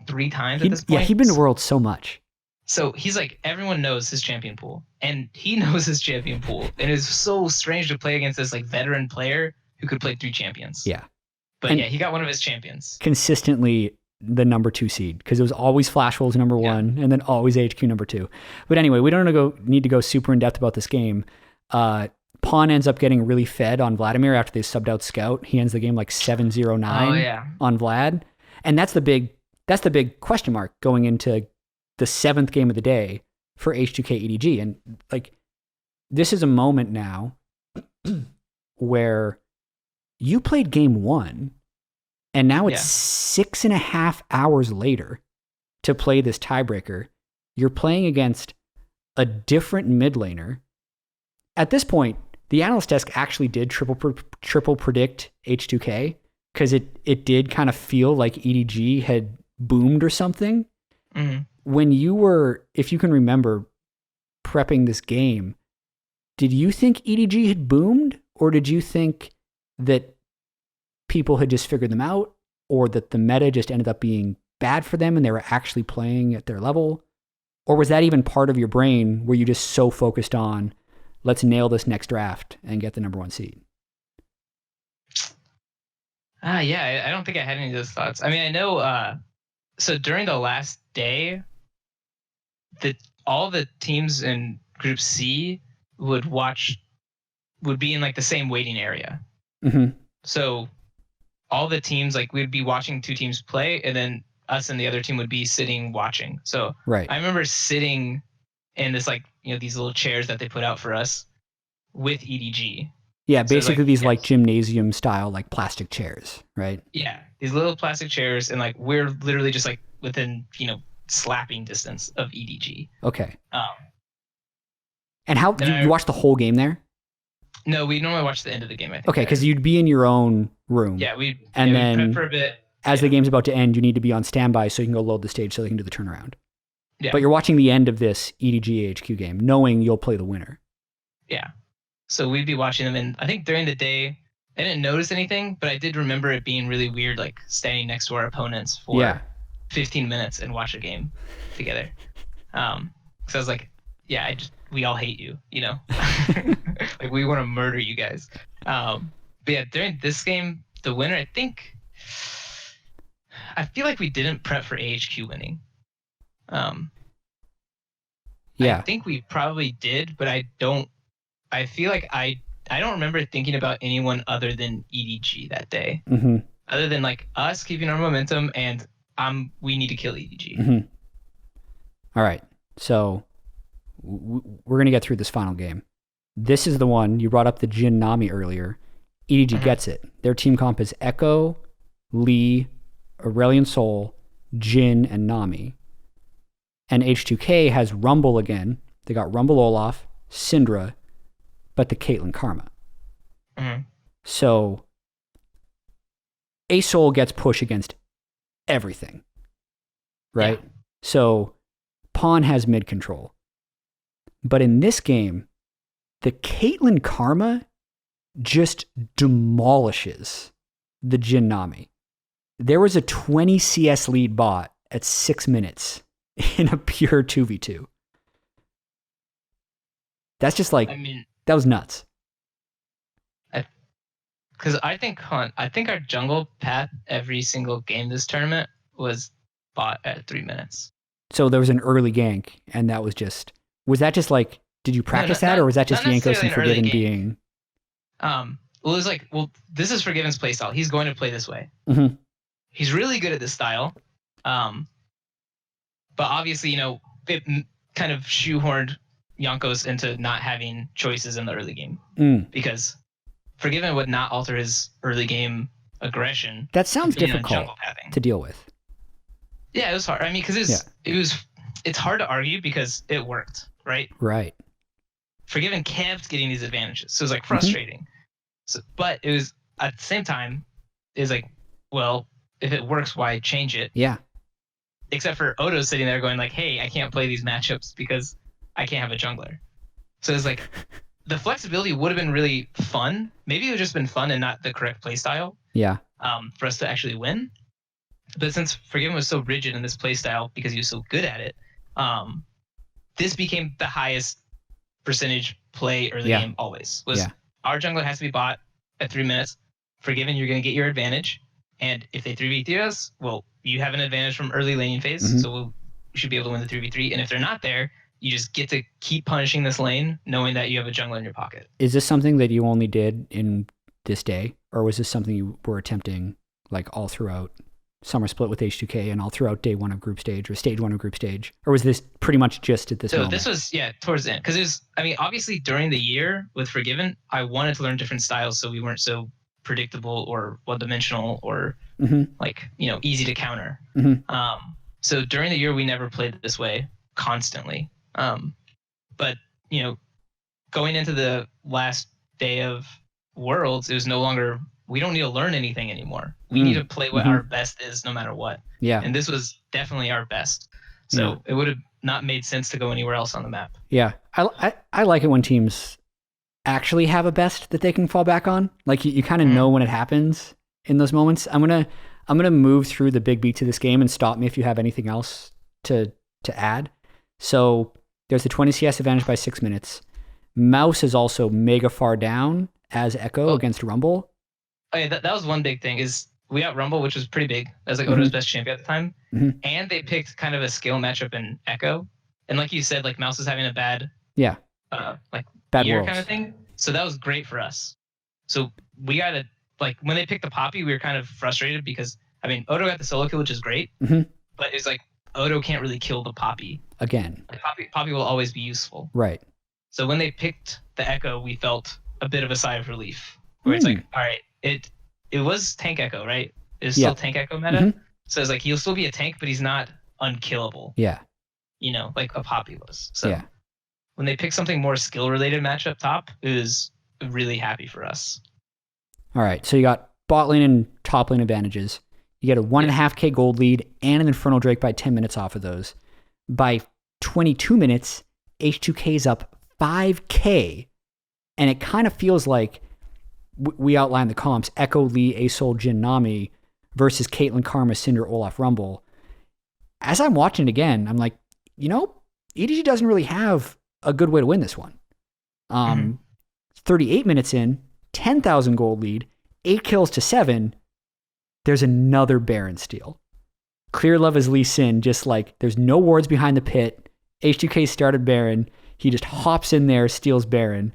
3 times at this point. Yeah, he's been to Worlds so much. So he's like, everyone knows his champion pool. And he knows his champion pool. And it's so strange to play against this like veteran player who could play 3 champions. Yeah. But yeah, he got one of his champions. Consistently the number 2 seed, because it was always Flash Wolves number 1 and then always HQ number 2. But anyway, we don't need to go super in depth about this game. Pawn ends up getting really fed on Vladimir after they subbed out Scout. He ends the game like 7-0-9 on Vlad. And that's the big question mark going into the 7th game of the day for H2K EDG. And like, this is a moment now where you played game 1 and now it's 6.5 hours later to play this tiebreaker. You're playing against a different mid laner. At this point, the analyst desk actually did triple predict H2K because it did kind of feel like EDG had boomed or something. Mm-hmm. When you were, if you can remember, prepping this game, did you think EDG had boomed, or did you think that people had just figured them out, or that the meta just ended up being bad for them and they were actually playing at their level? Or was that even part of your brain where you just so focused on, let's nail this next draft and get the number 1 seed? Yeah, I don't think I had any of those thoughts. I mean, I know, so during the last day, all the teams in Group C would be in like the same waiting area. Mm-hmm. So all the teams, like we'd be watching 2 teams play, and then us and the other team would be sitting watching. So I remember sitting in this like, these little chairs that they put out for us with EDG. Yeah, basically these like gymnasium style like plastic chairs, right? Yeah, these little plastic chairs, and like we're literally just like within slapping distance of EDG. Okay. And how did you watch the whole game there? No, we normally watch the end of the game, I think. Okay, because you'd be in your own room. Yeah, we'd then prep for a bit. As the game's about to end, you need to be on standby so you can go load the stage so they can do the turnaround. Yeah. But you're watching the end of this EDG HQ game, knowing you'll play the winner. Yeah. So we'd be watching them, and I think during the day, I didn't notice anything, but I did remember it being really weird, like standing next to our opponents for 15 minutes and watch a game together. So I was like, we all hate you, like we want to murder you guys. But yeah, during this game, the winner, I feel like we didn't prep for AHQ winning. I think we probably did, but I feel like I don't remember thinking about anyone other than EDG that day. Mm-hmm. Other than like us keeping our momentum and we need to kill EDG. Mm-hmm. All right. So we're going to get through this final game. This is the one you brought up, the Jin Nami earlier. EDG gets it. Their team comp is Echo, Lee, Aurelion Sol, Jin, and Nami. And H2K has Rumble again. They got Rumble Olaf, Syndra, but the Caitlyn Karma. Mm-hmm. So A-Sol gets push against everything, right? Yeah. So Pawn has mid control. But in this game, The Caitlyn Karma just demolishes the Jhin Nami. There was a 20 CS lead bot at 6 minutes in a pure 2v2. That's just like, that was nuts. Because I think our jungle path every single game this tournament was bought at 3 minutes. So there was an early gank, and that was that just like, did you practice that, or was that just Jankos and Forgiven being? Well, it was like, this is Forgiven's playstyle. He's going to play this way. Mm-hmm. He's really good at this style. But obviously, it kind of shoehorned Jankos into not having choices in the early game because Forgiven would not alter his early game aggression. That sounds difficult to deal with. Yeah, it was hard. I mean, because it's hard to argue because it worked, right? Right. Forgiven kept getting these advantages, so it was like frustrating. So, but it was at the same time, it was like, well, if it works, why change it? Yeah. Except for Odo sitting there going like, hey, I can't play these matchups because I can't have a jungler. So it's like the flexibility would have been really fun. Maybe it would have just been fun and not the correct play style. Yeah. For us to actually win. But since Forgiven was so rigid in this play style because he was so good at it, this became the highest percentage play early game always. Our jungler has to be bought at 3 minutes. Forgiven, you're going to get your advantage. And if they 3v3 us, well, you have an advantage from early laning phase, so we should be able to win the 3v3. And if they're not there, you just get to keep punishing this lane, knowing that you have a jungler in your pocket. Is this something that you only did in this day, or was this something you were attempting like all throughout Summer Split with H2K and all throughout day one of group stage or stage one of group stage? Or was this pretty much just at this moment? So this was, towards the end. Because it was, obviously during the year with Forgiven, I wanted to learn different styles so we weren't so predictable or one-dimensional or easy to counter. So during the year, we never played this way constantly. But, going into the last day of Worlds, it was no longer, we don't need to learn anything anymore. We need to play what our best is no matter what. Yeah. And this was definitely our best. So it would have not made sense to go anywhere else on the map. Yeah. I like it when teams actually have a best that they can fall back on. Like you kind of know when it happens in those moments. I'm gonna move through the big beats of this game and stop me if you have anything else to add. So there's the 20 CS advantage by 6 minutes. Mouse is also mega far down as Echo against Rumble. Oh yeah, that was one big thing is we got Rumble, which was pretty big. That was like Odo's best champion at the time. And they picked kind of a skill matchup in Echo. And like you said, like Mouse is having a bad bad year kind of thing. So that was great for us. So we got to, like, when they picked the Poppy, we were kind of frustrated because, Odo got the solo kill, which is great. But it's like, Odo can't really kill the Poppy. Again. Like, Poppy will always be useful. Right. So when they picked the Echo, we felt a bit of a sigh of relief. Where it's like, all right, it was tank Echo, right? It was still tank Echo meta. So it's like, he'll still be a tank, but he's not unkillable. Yeah. Like a Poppy was. So when they picked something more skill-related match up top, it was really happy for us. All right, so you got bot lane and top lane advantages. You get a 1.5K gold lead and an Infernal Drake by 10 minutes off of those. By 22 minutes, H2K's up 5K, and it kind of feels like we outlined the comps, Echo, Lee, Asol, Jhin, Nami versus Caitlyn, Karma, Cinder, Olaf, Rumble. As I'm watching it again, I'm like, EDG doesn't really have a good way to win this one. 38 minutes in, 10,000 gold lead, 8 kills to 7. There's another Baron steal. Clear love is Leesman, just like there's no wards behind the pit. H2K started Baron. He just hops in there, steals Baron.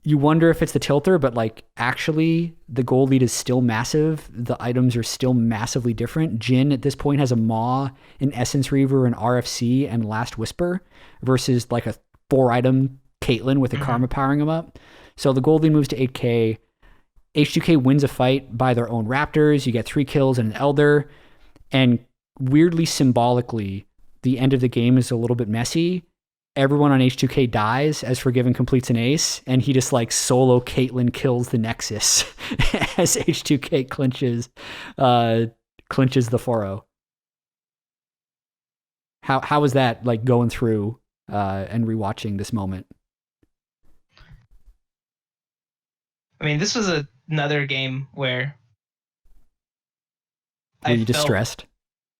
You wonder if it's the tilter, but like actually the gold lead is still massive. The items are still massively different. Jhin at this point has a Maw, an Essence Reaver, an RFC, and Last Whisper versus like a 4-item Caitlyn with a Karma powering him up. So the gold lead moves to 8K. H2K wins a fight by their own Raptors. You get 3 kills and an Elder. And weirdly symbolically, the end of the game is a little bit messy. Everyone on H2K dies as Forgiven completes an ace, and he just like solo Caitlyn kills the Nexus as H2K clinches the 4-0. How was that like going through and rewatching this moment? I mean, this was another game where Were I you felt distressed?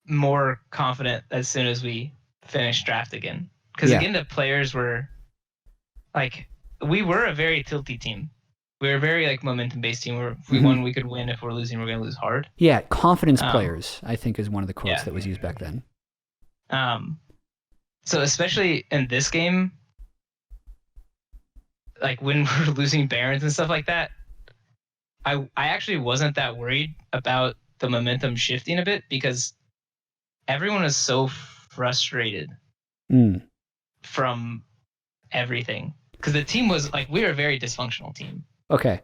more confident as soon as we finished draft again. Because Yeah. again, the players were like, we were a very tilty team. We were a very like momentum based team. Where if we won, we could win. If we're losing, we're going to lose hard. Yeah, confidence players, I think, is one of the quotes Yeah. that was used back then. So especially in this game, like when we're losing Barons and stuff like that, I actually wasn't that worried about the momentum shifting a bit because everyone is so frustrated from everything. Because the team was like, we were a very dysfunctional team. Okay.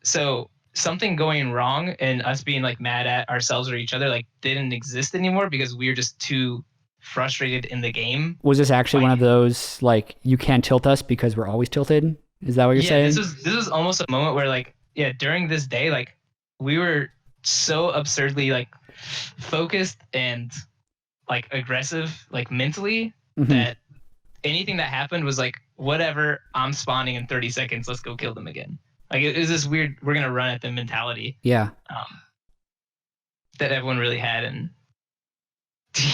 So something going wrong and us being like mad at ourselves or each other like didn't exist anymore because we were just too frustrated in the game. Was this actually one of those like, you can't tilt us because we're always tilted? Is that what you're saying? This was almost a moment where like, yeah, during this day, like we were so absurdly like focused and like aggressive, like mentally, that anything that happened was like, whatever, I'm spawning in 30 seconds, let's go kill them again. Like it was this weird, we're gonna run at them mentality. Yeah. That everyone really had, and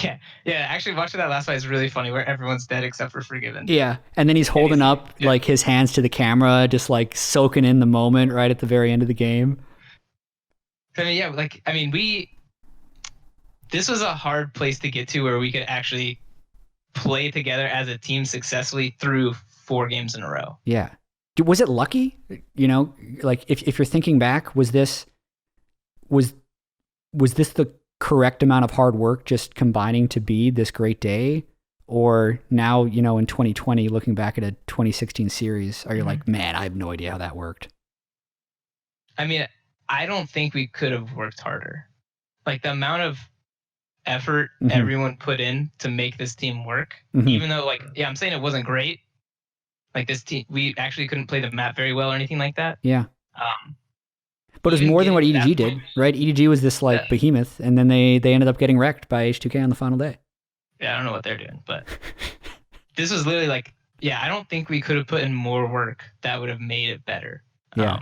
yeah. Actually, watching that last fight is really funny, where everyone's dead except for Forgiven. Yeah, and then he's holding up like his hands to the camera, just like soaking in the moment right at the very end of the game. I mean, yeah, like I mean, this was a hard place to get to where we could actually play together as a team successfully through 4 games in a row. Yeah. Was it lucky? You know, like if you're thinking back, was this the correct amount of hard work just combining to be this great day? Or now, you know, in 2020, looking back at a 2016 series, are you like, man, I have no idea how that worked? I mean, I don't think we could have worked harder. Like the amount of effort everyone put in to make this team work, even though like, yeah, I'm saying it wasn't great. Like this team, we actually couldn't play the map very well or anything like that. Yeah. But it was more than what EDG did, right? EDG was this like behemoth, and then they ended up getting wrecked by H2K on the final day. Yeah, I don't know what they're doing, but this was literally like, yeah, I don't think we could have put in more work that would have made it better. Yeah.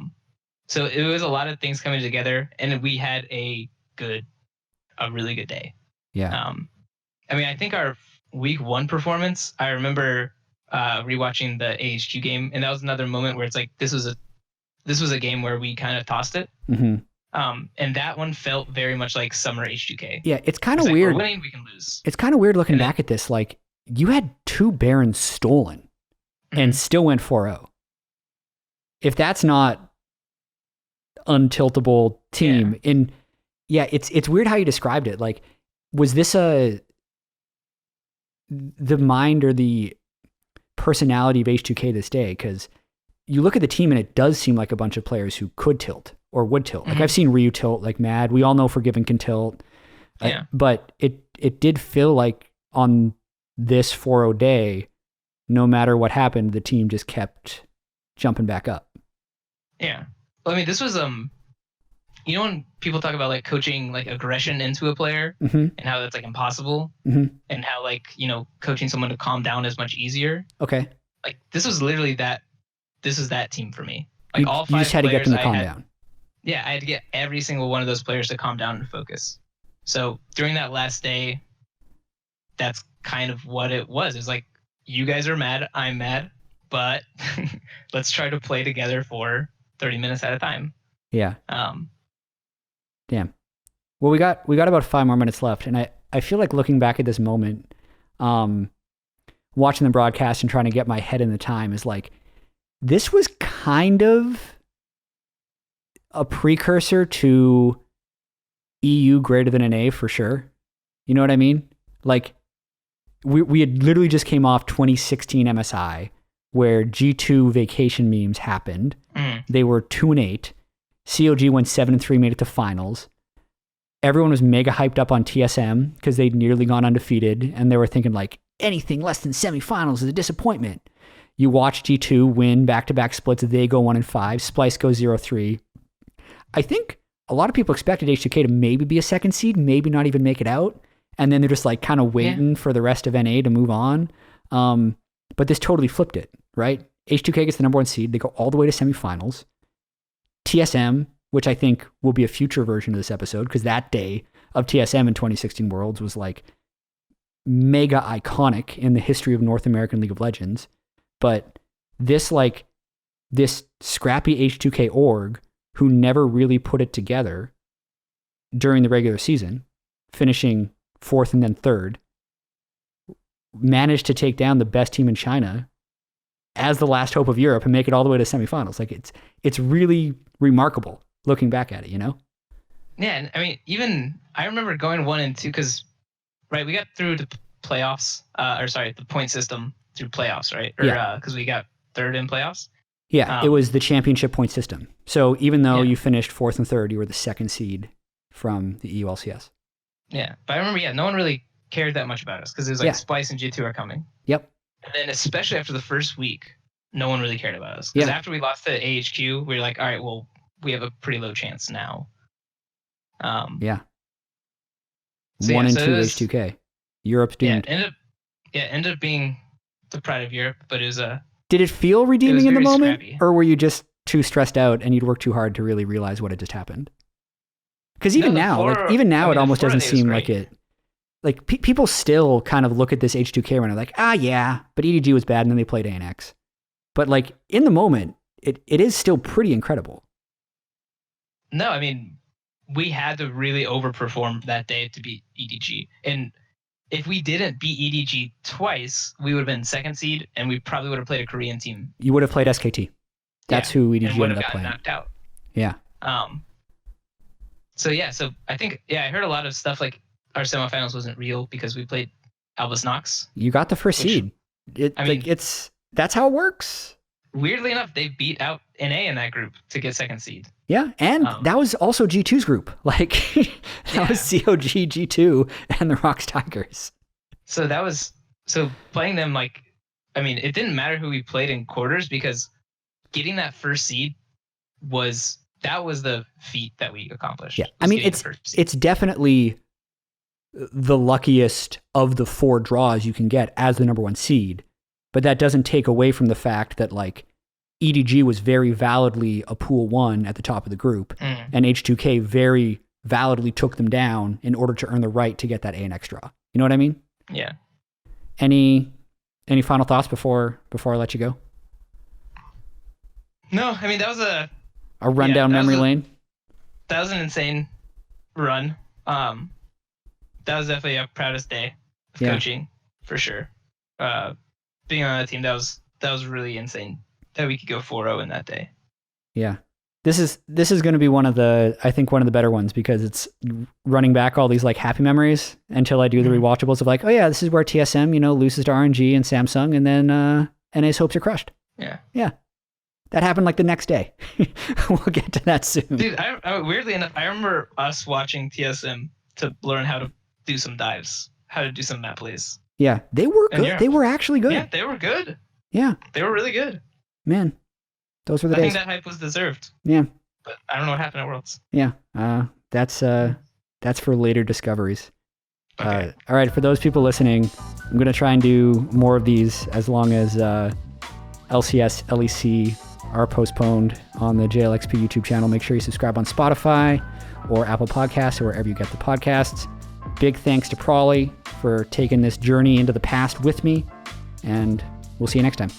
So it was a lot of things coming together, and we had a really good day. Yeah. I mean, I think our week 1 performance, I remember rewatching the AHQ game, and that was another moment where it's like this was a game where we kind of tossed it. And that one felt very much like summer H2K. Yeah, it's kind of weird. We're winning, we can lose. It's kind of weird looking back at this. Like you had 2 Barons stolen and still went 4-0. If that's not untiltable team, it's weird how you described it. Like, was this the mind or the personality of H2K this day? Because you look at the team and it does seem like a bunch of players who could tilt or would tilt. Like I've seen Ryu tilt like mad. We all know Forgiven can tilt. But it did feel like on this 4-0 day, no matter what happened, the team just kept jumping back up. Yeah. Well, I mean, this was you know, when people talk about like coaching like aggression into a player and how that's like impossible and how like, you know, coaching someone to calm down is much easier. Okay. Like this was literally that. This is that team for me. Like all 5 you just had to get them to calm down. down. Yeah, I had to get every single one of those players to calm down and focus. So during that last day, that's kind of what it was. It's like, you guys are mad, I'm mad, but let's try to play together for 30 minutes at a time. Yeah. Damn. Well, we got about 5 more minutes left, and I feel like looking back at this moment, watching the broadcast and trying to get my head in the time is like, this was kind of a precursor to EU greater than an A for sure. You know what I mean? Like we had literally just came off 2016 MSI where G2 vacation memes happened. They were 2-8. COG went 7-3, made it to finals. Everyone was mega hyped up on TSM because they'd nearly gone undefeated, and they were thinking like anything less than semifinals is a disappointment. You watch G2 win back-to-back splits. They go 1-5. Splice goes 0-3. I think a lot of people expected H2K to maybe be a 2nd seed, maybe not even make it out. And then they're just like kind of waiting for the rest of NA to move on. But this totally flipped it, right? H2K gets the number 1 seed. They go all the way to semifinals. TSM, which I think will be a future version of this episode, because that day of TSM in 2016 Worlds was like mega iconic in the history of North American League of Legends. But this scrappy H2K org who never really put it together during the regular season, finishing 4th and then 3rd, managed to take down the best team in China as the last hope of Europe and make it all the way to semifinals. Like it's really remarkable looking back at it, you know? Yeah, and I mean, even I remember going 1 and 2 because, right, we got through the playoffs, the point system through playoffs, right? Because we got 3rd in playoffs. Yeah, it was the championship point system. So even though you finished 4th and 3rd, you were the 2nd seed from the EULCS. Yeah, but I remember, no one really cared that much about us because it was like Splice and G2 are coming. Yep. And then especially after the first week, no one really cared about us. Because after we lost to AHQ, we were like, all right, well, we have a pretty low chance now. So 1 and 2 H2K. Europe's doomed. Ended up being the pride of Europe, but it was a... Did it feel redeeming in the moment? Scrappy. Or were you just too stressed out and you'd worked too hard to really realize what had just happened? Because even now, it almost doesn't seem like it... Like, people still kind of look at this H2K run and like, but EDG was bad and then they played ANX. But, like, in the moment, it is still pretty incredible. No, I mean, we had to really overperform that day to beat EDG. And if we didn't beat EDG twice, we would have been 2nd seed, and we probably would have played a Korean team. You would have played SKT. That's who EDG ended up playing. Knocked out. Yeah. So I think, I heard a lot of stuff like our semifinals wasn't real because we played Albus Nox. You got the first seed. That's how it works. Weirdly enough, they beat out NA in that group to get 2nd seed. Yeah, and that was also G2's group. Like, that was COG, G2, and the Rocks Tigers. So playing them, like, I mean, it didn't matter who we played in quarters because getting that first seed was the feat that we accomplished. Yeah, I mean, it's definitely the luckiest of the 4 draws you can get as the number 1 seed. But that doesn't take away from the fact that, like, EDG was very validly a pool 1 at the top of the group, and H2K very validly took them down in order to earn the right to get that ANX draw. You know what I mean? Yeah. Any final thoughts before I let you go? No, I mean, that was a run down memory lane. That was an insane run. That was definitely a proudest day of coaching, for sure. Being on that team, that was really insane that we could go 4-0 in that day. Yeah. This is going to be one of the better ones because it's running back all these like happy memories until I do the rewatchables of like, oh yeah, this is where TSM, loses to RNG and Samsung, and then NA's hopes are crushed. Yeah. Yeah. That happened like the next day. We'll get to that soon. Dude, weirdly enough, I remember us watching TSM to learn how to do some dives, how to do some map plays. Yeah, they were good. They were actually good. Yeah, they were good. Yeah. They were really good. Man, those were the days. I think that hype was deserved. Yeah. But I don't know what happened at Worlds. Yeah. That's for later discoveries. Okay. All right, for those people listening, I'm going to try and do more of these as long as LCS, LEC are postponed on the JLXP YouTube channel. Make sure you subscribe on Spotify or Apple Podcasts or wherever you get the podcasts. Big thanks to pr0lly for taking this journey into the past with me, and we'll see you next time.